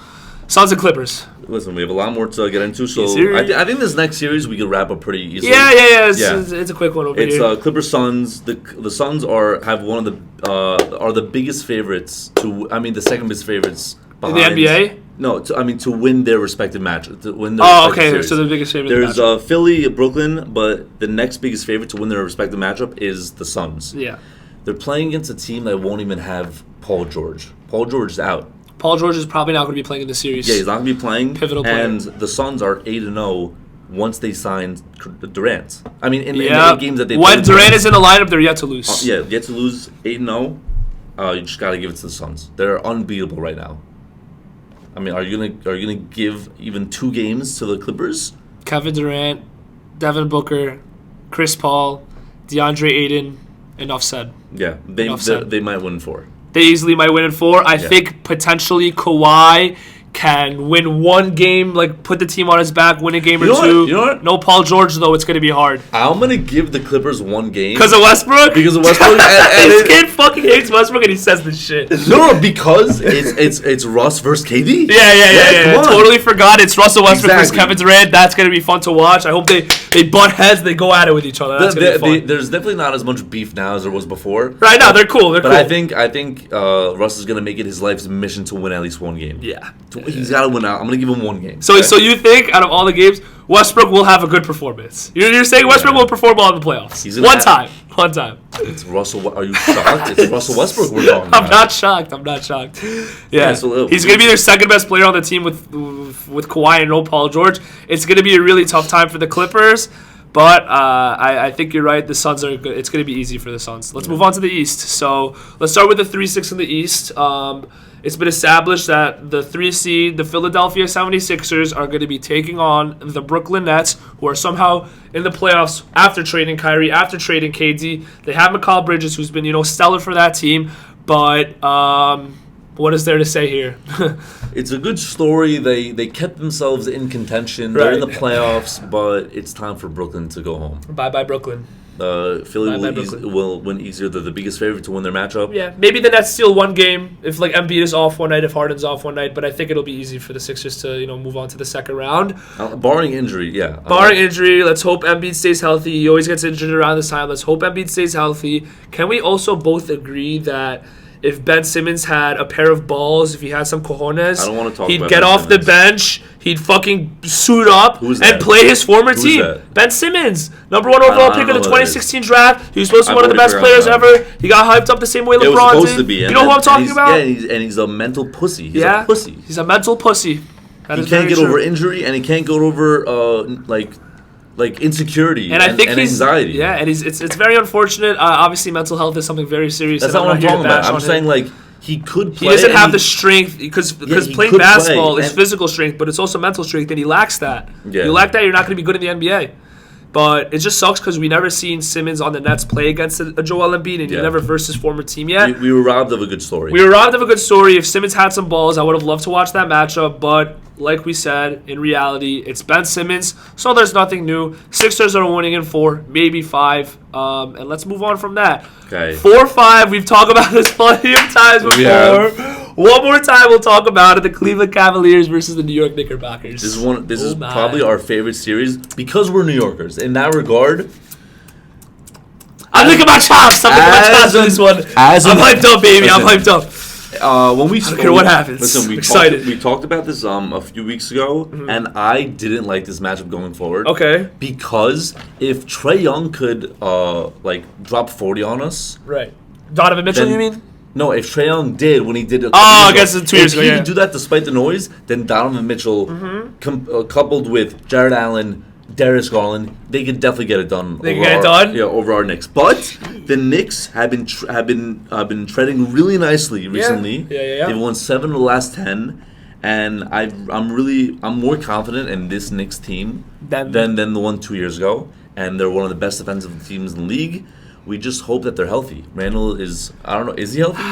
Suns and Clippers. Listen, we have a lot more to get into, so Yes, I think this next series we could wrap up pretty easily. Yeah. It's a quick one over here. It's Clippers Suns. The Suns have one of the biggest favorites the second biggest favorites behind, in the NBA. No, to win their respective match. To win their okay. So the biggest favorite. There's Philly, Brooklyn, but the next biggest favorite to win their respective matchup is the Suns. Yeah. They're playing against a team that won't even have Paul George. Paul George is out. Paul George is probably not going to be playing in the series. Yeah, he's not going to be playing. Pivotal player. And the Suns are 8-0 once they signed Durant. In the 8 games that they played. When Durant is in the lineup, they're yet to lose. Yet to lose 8-0. You just got to give it to the Suns. They're unbeatable right now. Are you gonna give even 2 games to the Clippers? Kevin Durant, Devin Booker, Chris Paul, DeAndre Ayton, enough said. Yeah, they might win 4. They easily might win in 4. I think potentially Kawhi can win 1 game, put the team on his back, win a game or 2. You know what? No Paul George, though. It's going to be hard. I'm going to give the Clippers 1 game. Because of Westbrook? Because of Westbrook. This kid fucking hates Westbrook, and he says this shit. No, because it's Russ versus KD. Yeah. Totally forgot. It's Russell Westbrook versus Exactly. Kevin Durant. That's going to be fun to watch. I hope they butt heads. They go at it with each other. That's going to be fun. There's definitely not as much beef now as there was before. Right now, they're cool. But I think Russ is going to make it his life's mission to win at least 1 game. Yeah. He's got to win out. I'm going to give him 1 game. So you think out of all the games, Westbrook will have a good performance? You're saying Westbrook will perform well in the playoffs? One time. It's Russell. Are you shocked? It's Russell Westbrook we're talking about. I'm not shocked. Yeah, so he's going to be their second best player on the team with Kawhi and no Paul George. It's going to be a really tough time for the Clippers. But I think you're right. The Suns are good. It's going to be easy for the Suns. Let's move on to the East. So let's start with the 3-6 in the East. It's been established that the 3 seed, the Philadelphia 76ers, are going to be taking on the Brooklyn Nets, who are somehow in the playoffs after trading Kyrie, after trading KD. They have Mikal Bridges, who's been stellar for that team. But what is there to say here? It's a good story. They kept themselves in contention. They're in the playoffs, but it's time for Brooklyn to go home. Bye-bye, Brooklyn. Philly By will win easier. They're the biggest favorite to win their matchup. Yeah, maybe the Nets steal one game if like Embiid is off one night, if Harden's off one night, but I think it'll be easy for the Sixers to move on to the second round. Barring injury, yeah. Barring injury, let's hope Embiid stays healthy. He always gets injured around this time. Let's hope Embiid stays healthy. Can we also both agree that if Ben Simmons had a pair of balls, if he had some cojones, I don't want to talk he'd about get Ben off Simmons. the bench, he'd fucking suit up Who's and that? play his former Who's team. that? Ben Simmons, number 1 overall I pick don't of the know who that is. 2016 draft. He was supposed to be I've one of the already best figured players out. ever. He got hyped up the same way It was LeBron supposed did. to be. You know who I'm talking about? Yeah, and he's a mental pussy. He's Yeah, a pussy. He's a mental pussy. That He is can't very get true. over injury, and he can't get over like insecurity And I think he's anxiety. Yeah, and it's very unfortunate. Obviously, mental health is something very serious. That's and not what I'm here to talking about. bash I'm on saying him. like he could play. He doesn't and have the strength because he playing could basketball play, is and- physical strength, but it's also mental strength, and he lacks that. Yeah. You lack that, you're not going to be good in the NBA. But it just sucks because we never seen Simmons on the Nets play against a Joel Embiid, and he Yeah. never versed his former team yet. We were robbed of a good story. We were robbed of a good story. If Simmons had some balls, I would have loved to watch that matchup. But like we said, in reality, it's Ben Simmons, so there's nothing new. Sixers are winning in 4, maybe 5. And let's move on from that. Okay. 4-5. We've talked about this plenty of times before. We have. One more time, we'll talk about it: the Cleveland Cavaliers versus the New York Knickerbockers. This is my. probably our favorite series because we're New Yorkers. In that regard, I'm licking my chops. I'm licking my chops for this one. I'm hyped up, baby. I'm hyped up. when we I don't care what happens. Listen, I'm excited. We talked about this a few weeks ago, and I didn't like this matchup going forward. Okay. Because if Trae Young could drop 40 on us, Right. Donovan Mitchell, Then- you mean? no, if Trae Young did when he did it, I guess it's 2 years ago, If he yeah. could do that despite the noise, then Donovan Mitchell, coupled with Jared Allen, Darius Garland, they could definitely get it done. They can get it done? Yeah, over our Knicks. But the Knicks have been treading really nicely recently. Yeah. They've won 7 of the last 10, and I'm more confident in this Knicks team than the one 2 years ago. And they're one of the best defensive teams in the league. We just hope that they're healthy. Randall is, I don't know, is he healthy?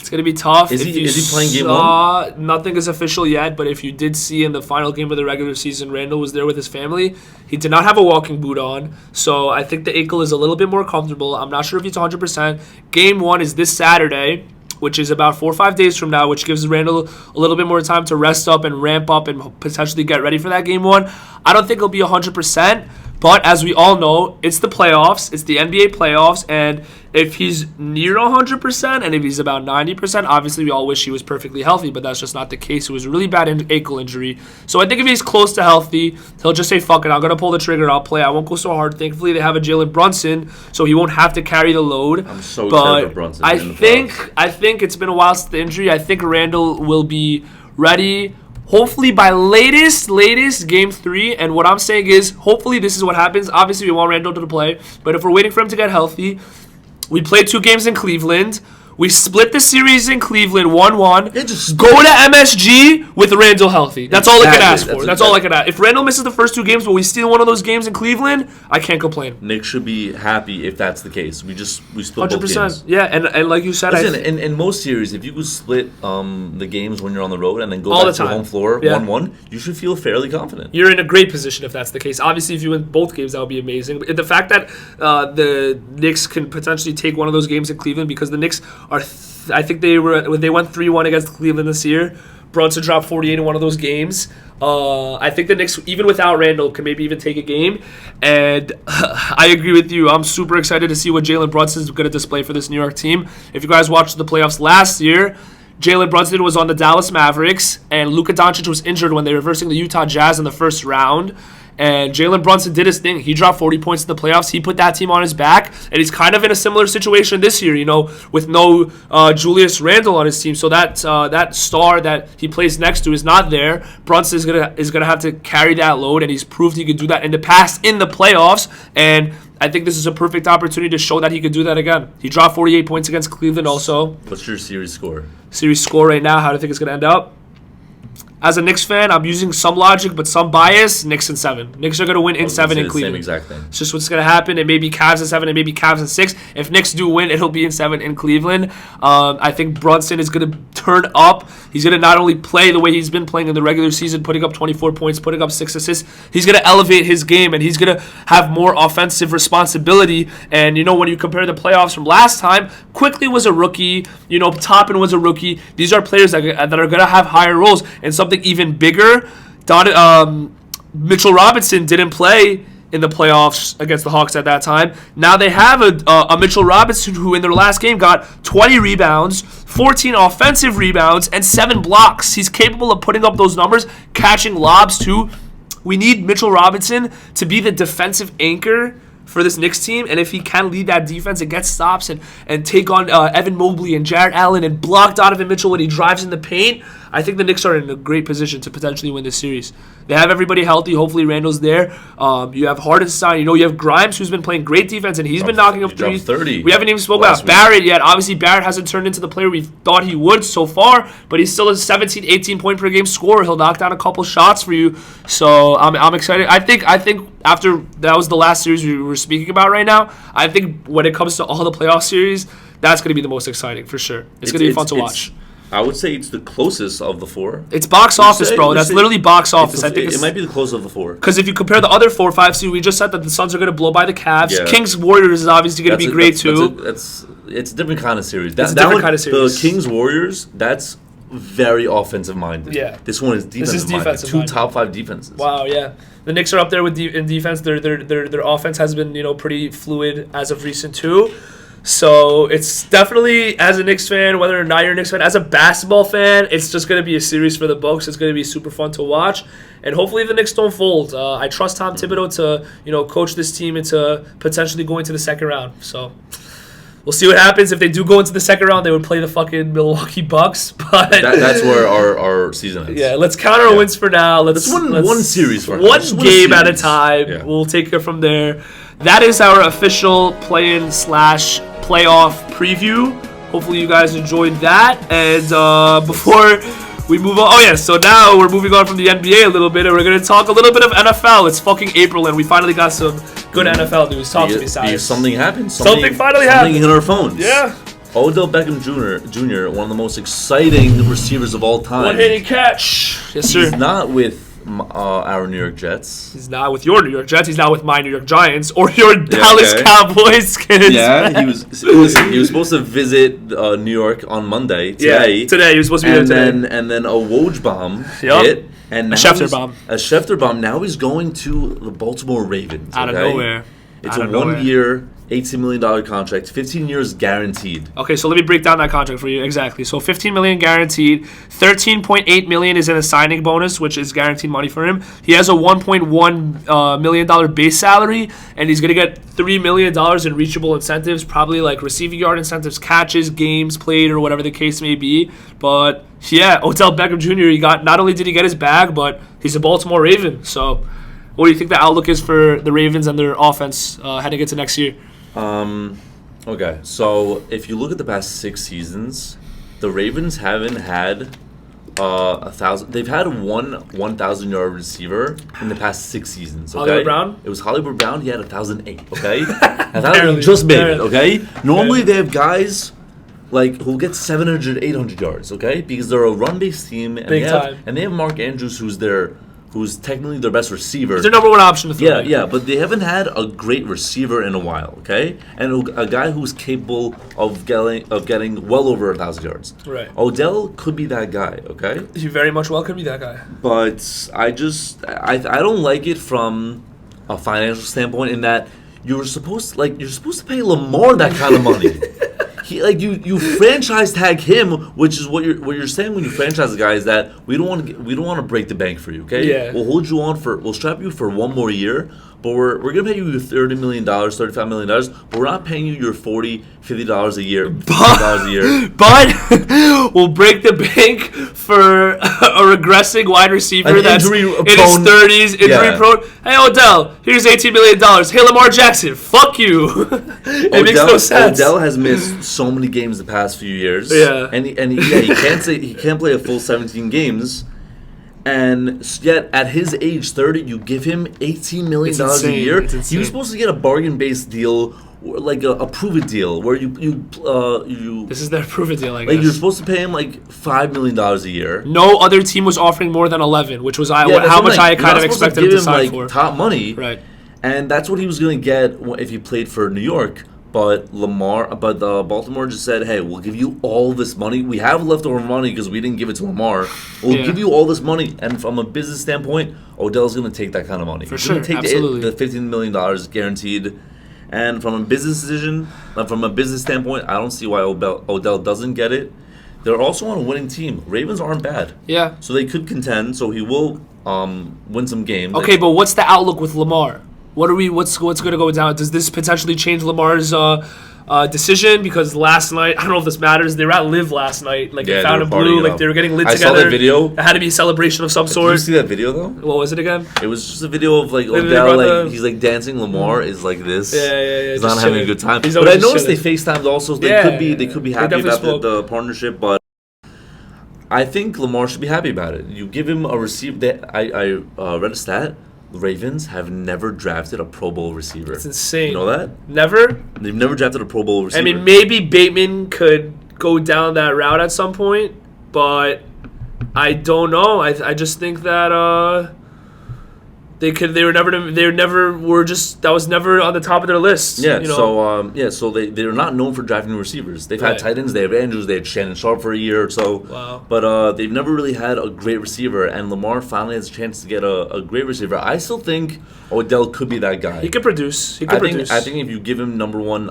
It's going to be tough. Is If he you playing game saw, nothing is official yet, but if you did see in the final game of the regular season, Randall was there with his family. He did not have a walking boot on, so I think the ankle is a little bit more comfortable. I'm not sure if he's 100%. Game 1 is this Saturday, which is about 4 or 5 days from now, which gives Randall a little bit more time to rest up and ramp up and potentially get ready for that Game 1. I don't think he'll be 100%. But as we all know, it's the playoffs. It's the NBA playoffs. And if he's near 100% and if he's about 90%, obviously we all wish he was perfectly healthy, but that's just not the case. It was a really bad ankle injury. So I think if he's close to healthy, he'll just say, fuck it, I'm going to pull the trigger. I'll play. I won't go so hard. Thankfully, they have a Jalen Brunson, so he won't have to carry the load. I'm so excited for Brunson. I think it's been a while since the injury. I think Randall will be ready hopefully by latest game 3. And what I'm saying is, hopefully this is what happens. Obviously, we want Randall to play. But if we're waiting for him to get healthy, we play 2 games in Cleveland. We split the series in Cleveland 1-1. Go to MSG with Randall healthy. That's all I can ask for. That's all I can ask. If Randall misses the first 2 games, but we steal one of those games in Cleveland, I can't complain. Nick should be happy if that's the case. We split both 100%. games. Yeah, and like you said, Listen, in most series, if you could split the games when you're on the road and then go All back the to time. home floor Yeah. 1-1, you should feel fairly confident. you're in a great position if that's the case. Obviously, if you win both games, that would be amazing. But the fact that the Knicks can potentially take one of those games in Cleveland, because the Knicks are, I think they went 3-1 against Cleveland this year. Brunson dropped 48 in one of those games. I think the Knicks, even without Randall, can maybe even take a game. And I agree with you. I'm super excited to see what Jalen Brunson is going to display for this New York team. If you guys watched the playoffs last year, Jalen Brunson was on the Dallas Mavericks, and Luka Doncic was injured when they were versing the Utah Jazz in the first round. And Jalen Brunson did his thing. He dropped 40 points in the playoffs. He put that team on his back. And he's kind of in a similar situation this year, with no Julius Randle on his team. So that star that he plays next to is not there. Brunson is gonna have to carry that load, and he's proved he could do that in the past in the playoffs. And I think this is a perfect opportunity to show that he could do that again. He dropped 48 points against Cleveland also. What's your series score? Series score right now, how do you think it's going to end up? as a Knicks fan, I'm using some logic but some bias. Knicks in 7. Knicks are going to win in 7 in Cleveland. Same exact thing. It's just what's going to happen. It may be Cavs in 7, it may be Cavs in 6. If Knicks do win, it'll be in 7 in Cleveland. I think Brunson is going to turn up. He's going to not only play the way he's been playing in the regular season, putting up 24 points, putting up 6 assists. He's going to elevate his game, and he's going to have more offensive responsibility. And, when you compare the playoffs from last time, Quickly was a rookie. Toppin was a rookie. These are players that are going to have higher roles. And something even bigger, Mitchell Robinson didn't play in the playoffs against the Hawks at that time. Now they have a Mitchell Robinson who in their last game got 20 rebounds, 14 offensive rebounds, and 7 blocks. He's capable of putting up those numbers, catching lobs too. We need Mitchell Robinson to be the defensive anchor for this Knicks team, and if he can lead that defense and get stops and take on Evan Mobley and Jarrett Allen and block Donovan Mitchell when he drives in the paint, I think the Knicks are in a great position to potentially win this series. They have everybody healthy. Hopefully Randall's there. You have Hardenstein. You have Grimes, who's been playing great defense, and he's been knocking up threes. 30. We haven't even spoken about Barrett yet. Obviously, Barrett hasn't turned into the player we thought he would so far, but he's still a 17, 18 point per game scorer. He'll knock down a couple shots for you. So I'm excited. I think after that was the last series we were speaking about right now, I think when it comes to all the playoff series, that's going to be the most exciting for sure. It's going to be fun to watch. I would say it's the closest of the 4. It's box office, bro. That's literally box office. I think it might be the closest of the 4. Because if you compare the other 4 or 5 seeds, we just said that the Suns are going to blow by the Cavs. Yeah. Kings Warriors is obviously going to be great too. It's a different kind of series. It's a different kind of series. The Kings Warriors, that's very offensive minded. Yeah. This one is defensive minded. 2 top 5 defenses. Wow, yeah. The Knicks are up there with in defense. Their offense has been pretty fluid as of recent too. So it's definitely, as a Knicks fan, whether or not you're a Knicks fan, as a basketball fan, it's just going to be a series for the Bucks. It's going to be super fun to watch. And hopefully the Knicks don't fold. I trust Tom Thibodeau to, coach this team into potentially going to the second round. So we'll see what happens. If they do go into the second round, they would play the fucking Milwaukee Bucks. But that's where our season ends. Yeah, let's count our wins for now. Let's win one series for one game at a time. Yeah. We'll take it from there. That is our official play-in / playoff preview. Hopefully you guys enjoyed that. And before we move on, so now we're moving on from the NBA a little bit, and we're going to talk a little bit of NFL. It's fucking April, and we finally got some good NFL news. Talk to me, Silas. Something happened. Something finally happened. Something hit our phones. Yeah. Odell Beckham Jr., one of the most exciting receivers of all time. One-handed catch. Yes, sir. He's not with our New York Jets. He's not with your New York Jets. He's not with my New York Giants or your Dallas Cowboys kids. Yeah, he was supposed to visit New York on Monday. Today. Yeah, today. He was supposed to be there today. And then a Woj bomb hit. And a Schefter bomb. A Schefter bomb. Now he's going to the Baltimore Ravens. Out of nowhere. It's a 1-year, $18 million contract, 15 years guaranteed. Okay, so let me break down that contract for you. Exactly. So $15 million guaranteed, $13.8 million is in a signing bonus, which is guaranteed money for him. He has a $1.1 million base salary, and he's going to get $3 million in reachable incentives, probably like receiving yard incentives, catches, games played, or whatever the case may be. But yeah, Odell Beckham Jr., not only did he get his bag, but he's a Baltimore Raven. So what do you think the outlook is for the Ravens and their offense heading into next year? Okay, so if you look at the past 6 seasons, the Ravens haven't had 1,000. They've had one 1,000-yard receiver in the past 6 seasons. Okay? Hollywood Brown? It was Hollywood Brown. He had 1,008. Okay, 1,000 just made it. Okay, normally they have guys who get 700, 800 yards. Okay, because they're a run-based team, and they have Mark Andrews, who's technically their best receiver. He's their number one option to throw. Yeah, but they haven't had a great receiver in a while, okay? And a guy who's capable of getting well over 1,000 yards. Right. Odell could be that guy, okay? He very much well could be that guy. But I don't like it from a financial standpoint in that you're supposed to pay Lamar that kind of money. You franchise tag him, which is what you're saying when you franchise a guy is that we don't want to break the bank for you, okay? Yeah. We'll strap you for 1 more year, but we're gonna pay you your $30 million, $35 million, but we're not paying you your $40, $50 a year, $50 a year. But we'll break the bank for a regressing wide receiver that's in his 30s, injury prone. Hey Odell, here's $18 million. Hey Lamar Jackson, fuck you. It makes no sense. Odell has missed so many games the past few years. Yeah. And he can't play a full 17 games. And yet, at his age, 30, you give him $18 million a year. He was supposed to get a bargain-based deal, or like a prove-it deal, where you This is their prove-it deal, I guess. like you're supposed to pay him like $5 million a year. No other team was offering more than 11, which was how much I kind of expected him to sign for. Top money, Right? And that's what he was going to get if he played for New York. But Baltimore just said, "Hey, we'll give you all this money. We have leftover money because we didn't give it to Lamar. We'll give you all this money." And from a business standpoint, Odell's going to take that kind of money. For sure, absolutely. The $15 million guaranteed. And from a business standpoint, I don't see why Odell doesn't get it. They're also on a winning team. Ravens aren't bad. Yeah. So they could contend. So he will win some games. Okay, but what's the outlook with Lamar? What's going to go down? Does this potentially change Lamar's decision? Because last night, I don't know if this matters, they were at Live last night. Like, they found a blue, like, they were getting lit together. I saw that video. It had to be a celebration of some sort. Did you see that video, though? What was it again? It was just a video of, like, Odell, like, he's, like, dancing. Lamar is like this. Yeah. He's not having a good time. But I noticed they FaceTimed also. So they could be happy about the partnership, but I think Lamar should be happy about it. You give him a receiver. I read a stat. The Ravens have never drafted a Pro Bowl receiver. It's insane. You know that? Never? They've never drafted a Pro Bowl receiver. I mean, maybe Bateman could go down that route at some point, but I don't know. I just think that that was never on the top of their list. Yeah, you know? so they're not known for drafting receivers. They've had tight ends, they have Andrews, they had Shannon Sharp for a year or so. Wow. But they've never really had a great receiver, and Lamar finally has a chance to get a great receiver. I still think Odell could be that guy. He could produce. I think if you give him number one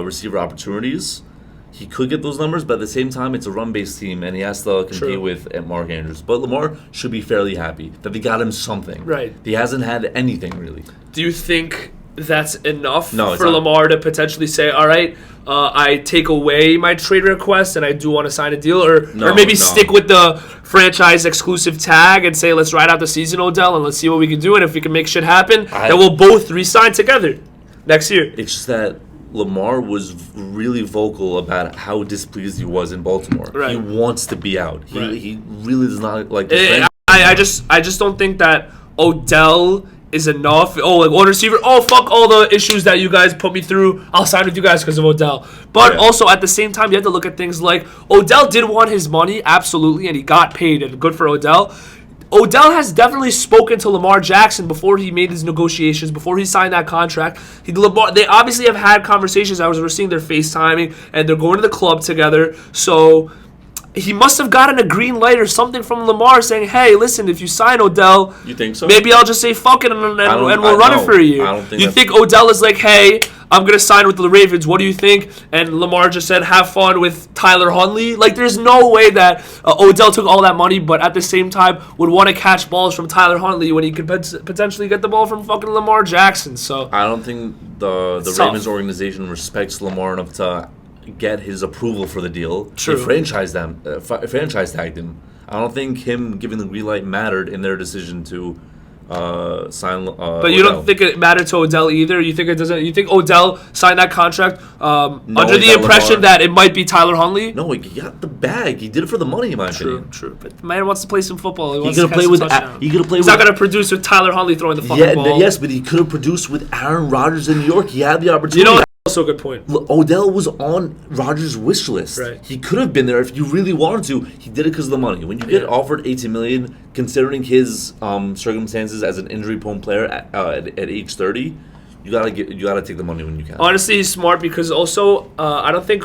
receiver opportunities, he could get those numbers, but at the same time, it's a run-based team, and he has to compete with Mark Andrews. But Lamar should be fairly happy that they got him something. Right. He hasn't had anything, really. Do you think that's enough for not. Lamar to potentially say, all right, I take away my trade request and I do want to sign a deal? Or maybe stick with the franchise exclusive tag and say, let's ride out the season, Odell, and let's see what we can do. And if we can make shit happen, then we'll both re-sign together next year. It's just that Lamar was really vocal about how displeased he was in Baltimore. Right. He wants to be out. He really does not like the I just don't think that Odell is enough. Oh, like one receiver. Oh, fuck all the issues that you guys put me through. I'll sign with you guys because of Odell. But also at the same time, you have to look at things like Odell did want his money, absolutely, and he got paid, and good for Odell. Odell has definitely spoken to Lamar Jackson before he made his negotiations, before he signed that contract. They obviously have had conversations. We're seeing their FaceTiming, and they're going to the club together. So he must have gotten a green light or something from Lamar saying, hey, listen, if you sign Odell, you think so? Maybe I'll just say fuck it and we'll run it for a year. I don't think you think Odell is like, hey, I'm going to sign with the Ravens. What do you think? And Lamar just said, have fun with Tyler Huntley. Like, there's no way that Odell took all that money, but at the same time would want to catch balls from Tyler Huntley when he could potentially get the ball from fucking Lamar Jackson. So I don't think the Ravens organization respects Lamar enough to get his approval for the deal. True. They franchise tagged him. I don't think him giving the green light mattered in their decision to sign. But you don't think it mattered to Odell either? You think it doesn't? You think Odell signed that contract under the impression that it might be Tyler Huntley? No, he got the bag. He did it for the money, in my opinion. True. But the man wants to play some football. He could have played with. He's not going to produce with Tyler Huntley throwing the fucking ball. Yes, but he could have produced with Aaron Rodgers in New York. He had the opportunity. You know, also a good point. Odell was on Rodgers' wish list. Right. He could have been there if you really wanted to. He did it because of the money. When you get offered $18 million, considering his circumstances as an injury-prone player at age 30, you gotta take the money when you can. Honestly, he's smart because also I don't think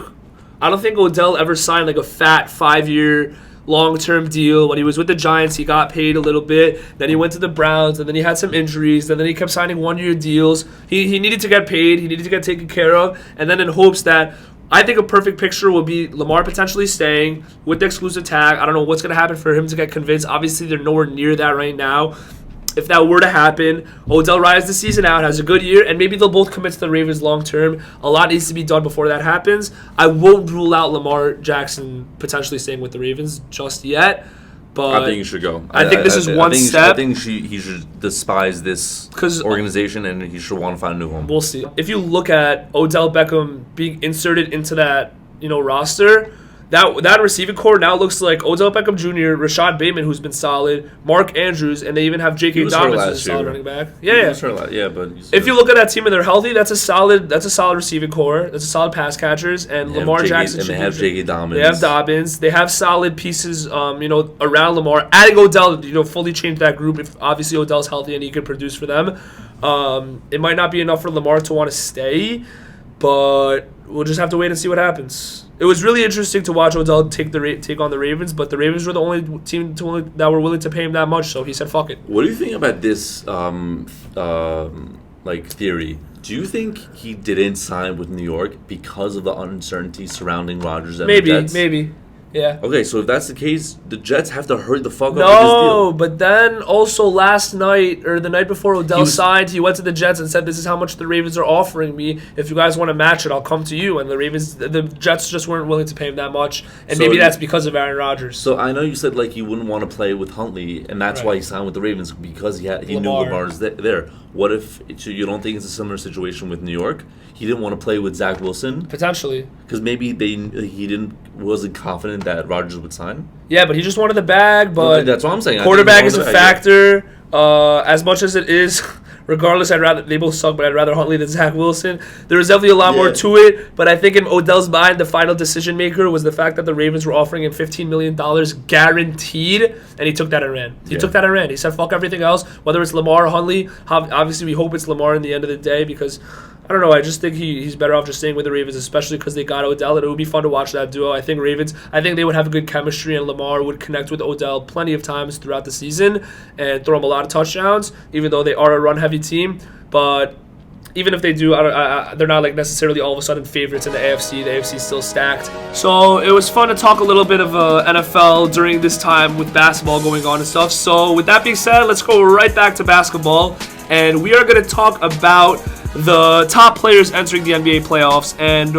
Odell ever signed like a fat 5-year long-term deal. When he was with the Giants, he got paid a little bit. Then he went to the Browns, and then he had some injuries. And then he kept signing 1-year deals. He needed to get paid. He needed to get taken care of. And then in hopes that I think a perfect picture will be Lamar potentially staying with the exclusive tag. I don't know what's going to happen for him to get convinced. Obviously, they're nowhere near that right now. If that were to happen, Odell rides the season out, has a good year, and maybe they'll both commit to the Ravens long term. A lot needs to be done before that happens. I won't rule out Lamar Jackson potentially staying with the Ravens just yet, but I think he should go. I think this is one step. I think he should despise this organization, and he should want to find a new home. We'll see. If you look at Odell Beckham being inserted into that roster, that receiving core now looks like Odell Beckham Jr., Rashad Bateman, who's been solid, Mark Andrews, and they even have J.K. Dobbins, who's a solid running back. Yeah, but if you look at that team and they're healthy, that's a solid receiving core. That's a solid pass catchers, and Lamar Jackson. And they have J.K. Dobbins. They have Dobbins. They have solid pieces, around Lamar. Adding Odell, fully change that group. If obviously Odell's healthy and he can produce for them, it might not be enough for Lamar to want to stay, but we'll just have to wait and see what happens. It was really interesting to watch Odell take on the Ravens, but the Ravens were the only team that were willing to pay him that much, so he said, "Fuck it." What do you think about this theory? Do you think he didn't sign with New York because of the uncertainty surrounding Rodgers and the Jets? Maybe. Yeah. Okay, so if that's the case, the Jets have to hurry the fuck up with this No, deal. but then also last night or the night before Odell signed, he went to the Jets and said, "This is how much the Ravens are offering me. If you guys want to match it, I'll come to you." And the Jets just weren't willing to pay him that much, and maybe that's because of Aaron Rodgers. So I know you said he wouldn't want to play with Huntley, and that's why he signed with the Ravens because he knew Lamar's there. What if you don't think it's a similar situation with New York? He didn't want to play with Zach Wilson Potentially, because maybe wasn't confident that Rodgers would sign. Yeah, but he just wanted the bag. But that's what I'm saying. Quarterback is a factor. As much as it is, regardless, they both suck, but I'd rather Huntley than Zach Wilson. There was definitely a lot more to it, but I think in Odell's mind, the final decision maker was the fact that the Ravens were offering him $15 million guaranteed, and he took that and ran. He said, "Fuck everything else, whether it's Lamar or Huntley." Obviously, we hope it's Lamar in the end of the day because I don't know. I just think he's better off just staying with the Ravens, especially because they got Odell, and it would be fun to watch that duo. I think they would have a good chemistry, and Lamar would connect with Odell plenty of times throughout the season and throw him a lot of touchdowns, even though they are a run-heavy team. But even if they do, they're not necessarily all of a sudden favorites in the AFC. The AFC is still stacked. So it was fun to talk a little bit of NFL during this time with basketball going on and stuff. So with that being said, let's go right back to basketball, and we are going to talk about the top players entering the NBA playoffs. And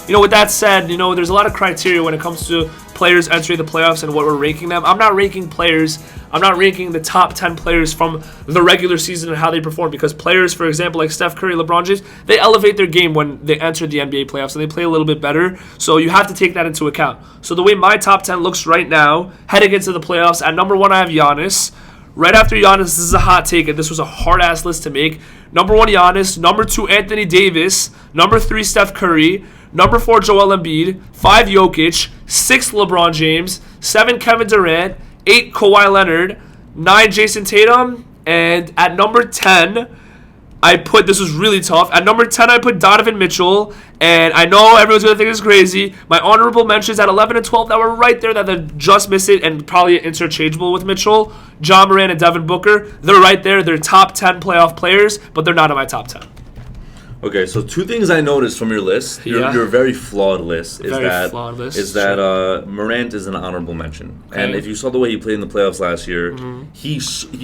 with that said, there's a lot of criteria when it comes to players entering the playoffs and what we're ranking them. I'm not ranking players. I'm not ranking the top 10 players from the regular season and how they perform, because players, for example, like Steph Curry, LeBron James, they elevate their game when they enter the NBA playoffs and they play a little bit better. So you have to take that into account. So the way my top 10 looks right now, heading into the playoffs, at number 1 I have Giannis. Right after Giannis, this is a hot take, and this was a hard-ass list to make. Number 1, Giannis. Number 2, Anthony Davis. Number 3, Steph Curry. Number 4, Joel Embiid. 5, Jokic. 6, LeBron James. 7, Kevin Durant. 8, Kawhi Leonard. 9, Jason Tatum. And at number 10, this was really tough. At number 10, I put Donovan Mitchell. And I know everyone's going to think this is crazy. My honorable mentions at 11 and 12 that were right there, that they just missed it and probably interchangeable with Mitchell. John Moran and Devin Booker, they're right there. They're top 10 playoff players, but they're not in my top 10. Okay, so 2 things I noticed from your list, your very flawed list, is that Morant is an honorable mention. Okay. And if you saw the way he played in the playoffs last year, he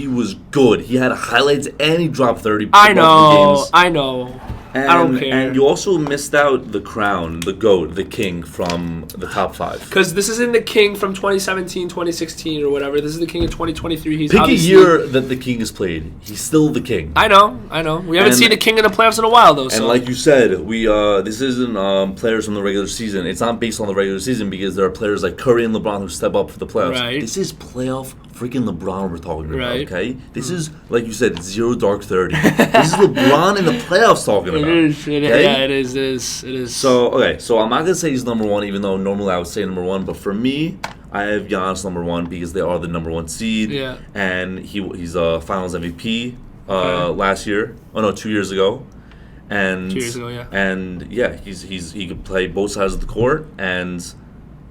was good. He had highlights and he dropped 30 games. I know. I don't care. And you also missed out the crown, the GOAT, the king from the top 5. Because this isn't the king from 2017, 2016, or whatever. This is the king of 2023. Pick a year that the king has played. He's still the king. I know. We haven't seen the king in the playoffs in a while, though. And like you said, this isn't players from the regular season. It's not based on the regular season because there are players like Curry and LeBron who step up for the playoffs. Right. This is playoff freaking LeBron we're talking about, okay? This is, like you said, 0 dark 30. This is LeBron in the playoffs talking about. It is. So I'm not going to say he's number 1, even though normally I would say number 1. But for me, I have Giannis number 1 because they are the number 1 seed. Yeah. And he's a finals MVP last year. 2 years ago. And 2 years ago, yeah. And yeah, he could play both sides of the court, and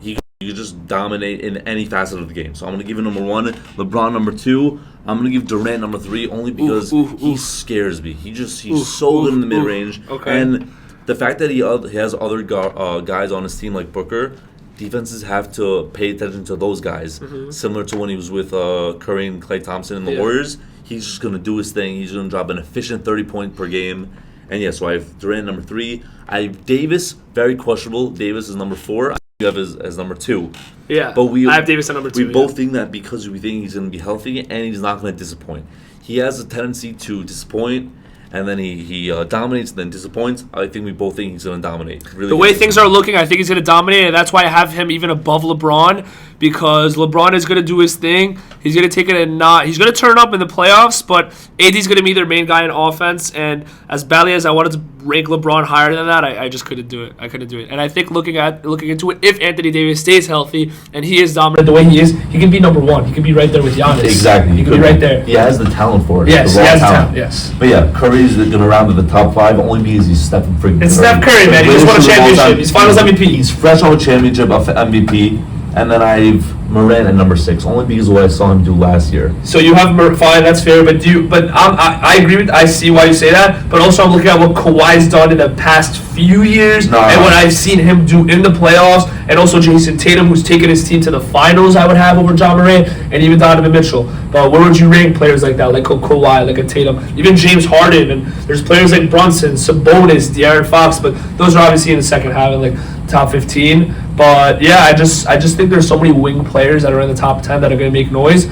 he could just dominate in any facet of the game. So I'm going to give him number 1. LeBron number 2. I'm going to give Durant number 3 only because he scares me. He's so good in the mid-range. Okay. And the fact that he has other guys on his team like Booker, defenses have to pay attention to those guys. Similar to when he was with Curry and Klay Thompson in the Warriors. He's just going to do his thing. He's going to drop an efficient 30 point per game. And so I have Durant number 3. I have Davis, very questionable. Davis is number 4. You have as number 2. Yeah, but I have Davis at number 2. We both think that because we think he's going to be healthy and he's not going to disappoint. He has a tendency to disappoint, and then he dominates and then disappoints. I think we both think he's going to dominate. Really, the way things are looking, I think he's going to dominate, and that's why I have him even above LeBron, because LeBron is going to do his thing. He's going to take it and he's going to turn up in the playoffs, but AD's going to be their main guy in offense. And as badly as I wanted to rank LeBron higher than that, I just couldn't do it. And I think looking into it, if Anthony Davis stays healthy and he is dominant the way he is, he can be number one. He can be right there with Giannis. Exactly. He can be right there. He has the talent for it. Yes, he has the talent. Yes. But yeah, Curry's going to round to the top 5 only because he's Stephen freaking Curry. It's Steph Curry, man. He just won a championship. He's Finals MVP. He's fresh on a championship of MVP. And then I have Morant at number 6, only because of what I saw him do last year. So you have fine, that's fair. But I agree with. I see why you say that. But also, I'm looking at what Kawhi's done in the past few years and what I've seen him do in the playoffs. And also Jason Tatum, who's taken his team to the finals. I would have over John Morant and even Donovan Mitchell. But where would you rank players like that, like a Kawhi, like a Tatum, even James Harden? And there's players like Brunson, Sabonis, De'Aaron Fox. But those are obviously in the second half, and like top 15. But yeah, I just think there's so many wing players that are in the top 10 that are going to make noise,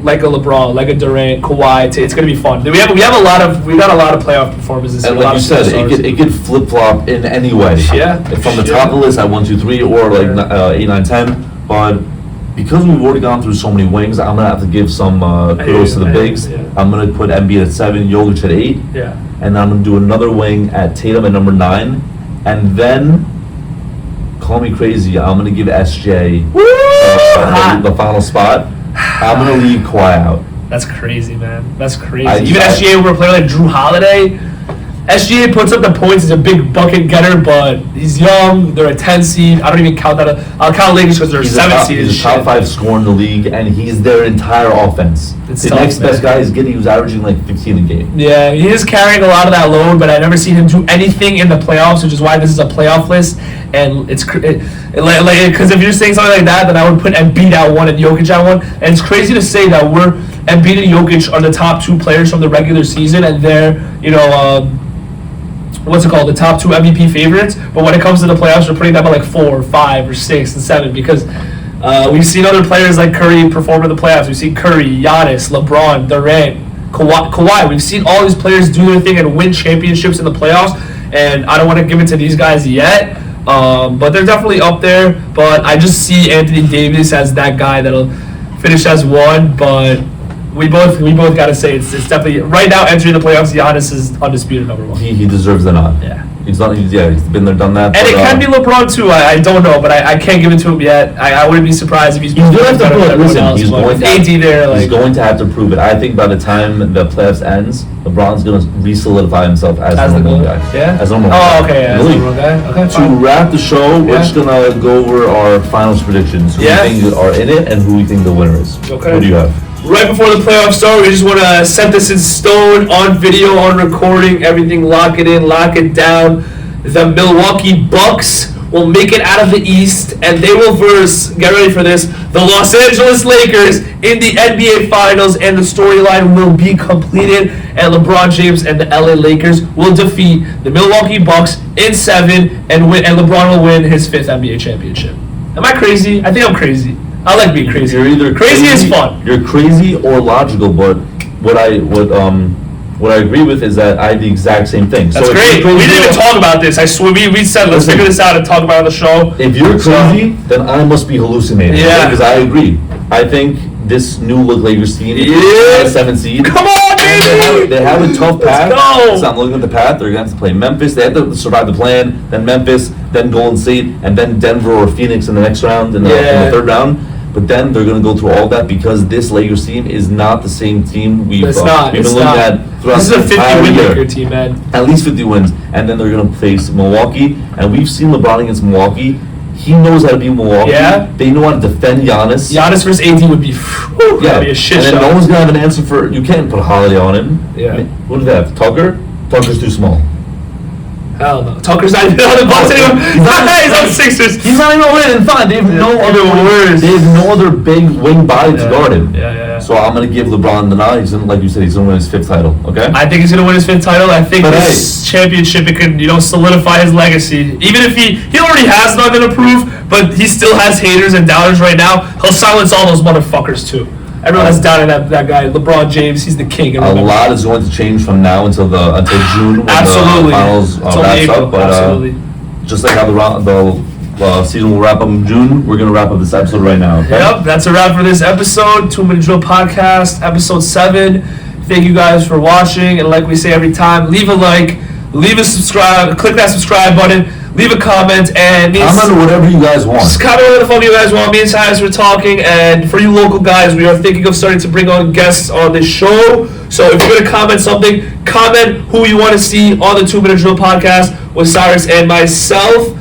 like a LeBron, like a Durant, Kawhi. It's going to be fun. We got a lot of playoff performances. And like you said, it could flip flop in any way. Yeah. From the top of the list at 1, 2, 3, or like 8, 9, 10. But because we've already gone through so many wings, I'm gonna have to give some kudos to the bigs. Yeah. I'm gonna put Embiid at 7, Jokic at 8. Yeah. And I'm gonna do another wing at Tatum at number 9, and then. Call me crazy. I'm gonna give SJ the final spot. I'm gonna leave Kawhi out. That's crazy, man. That's crazy. Even SGA over a player like Drew Holiday. SGA puts up the points. He's a big bucket getter, but he's young. They're a 10 seed. I don't even count that. I'll count Lakers because they're a 7 seed. He's a top 5 scorer in the league, and he's their entire offense. The next best guy is Giddy, who's averaging like 15 a game. Yeah, he is carrying a lot of that load, but I've never seen him do anything in the playoffs, which is why this is a playoff list. And it's because if you're saying something like that, then I would put Embiid at 1 and Jokic at 1. And it's crazy to say that Embiid and Jokic are the top 2 players from the regular season, and they're the top 2 MVP favorites. But when it comes to the playoffs, we're putting them at like 4, or 5, or 6, and 7 because we've seen other players like Curry perform in the playoffs. We've seen Curry, Giannis, LeBron, Durant, Kawhi. We've seen all these players do their thing and win championships in the playoffs. And I don't want to give it to these guys yet, but they're definitely up there. But I just see Anthony Davis as that guy that'll finish as 1. But we both got to say it's definitely right now entering the playoffs. Giannis is undisputed number 1. He deserves the nod. Yeah. He's been there, done that. And it can be LeBron too. I don't know, but I can't give it to him yet. I wouldn't be surprised if he's going to have to prove it. Listen, he's going to have to prove it. I think by the time the playoffs ends, LeBron's going to re-solidify himself as the number 1 guy. Yeah? As number 1 guy. Oh, okay. Yeah, as number 1 guy. Okay, to wrap the show, we're just going to go over our finals predictions. Who we think are in it and who we think the winner is. Okay. What do you have? Right before the playoffs start, we just want to set this in stone, on video, on recording, everything, lock it in, lock it down. The Milwaukee Bucks will make it out of the East, and they will verse, get ready for this, the Los Angeles Lakers in the NBA Finals, and the storyline will be completed, and LeBron James and the LA Lakers will defeat the Milwaukee Bucks in 7, and LeBron will win his 5th NBA championship. Am I crazy? I think I'm crazy. I like being crazy. You're either crazy is fun. You're crazy or logical, but what I agree with is that I have the exact same thing. That's great. We didn't even talk about this. I swear we said let's figure this out and talk about it on the show. If you're crazy, then I must be hallucinating. Yeah. Because I agree. I think this new Lakers team is 7 seed. Come on, baby! They have a tough path. Let's go. So I'm looking at the path. They're going to have to play Memphis. They have to survive the plan. Then Memphis, then Golden State, and then Denver or Phoenix in the next round, in the 3rd round. But then they're going to go through all that because this Lakers team is not the same team we've been looking at throughout the entire year. This is a 50-win Lakers team, man. At least 50 wins. And then they're going to face Milwaukee. And we've seen LeBron against Milwaukee. He knows how to beat Milwaukee. Yeah. They know how to defend Giannis. Giannis versus AD would be, that'd be a shit show. And then no one's going to have an answer for, you can't put a Holiday on him. Yeah. I mean, what do they have? Tucker? Tucker's too small. Hell no. Tucker's not even on the Bucks anymore. He's on the Sixers. He's not even winning. Fine. They have no other big wing body to guard him. Yeah. So I'm going to give LeBron the nod. He's gonna, like you said, he's going to win his 5th title. Okay? I think he's going to win his 5th title. I think this championship, it could, solidify his legacy. Even if he already has nothing to prove, but he still has haters and doubters right now. He'll silence all those motherfuckers too. Everyone has doubted that guy, LeBron James. He's the king. A lot is going to change from now until June when Absolutely. the finals wraps up. But Absolutely. just like how the season will wrap up in June, we're going to wrap up this episode right now. Okay? Yep, that's a wrap for this episode. 2 Minute Drill Podcast, episode 7. Thank you guys for watching. And like we say every time, leave a like, leave a subscribe, click that subscribe button, leave a comment, and comment whatever you guys want. Just comment whatever the fuck you guys want. Me and Tyus were talking, and for you local guys, we are thinking of starting to bring on guests on this show. So if you're gonna comment something, comment who you want to see on the 2 Minute Drill Podcast with Cyrus and myself.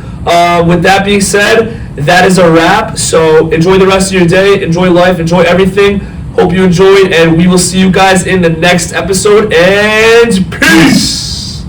With that being said, that is a wrap. So enjoy the rest of your day, enjoy life, enjoy everything. Hope you enjoyed, and we will see you guys in the next episode. And peace.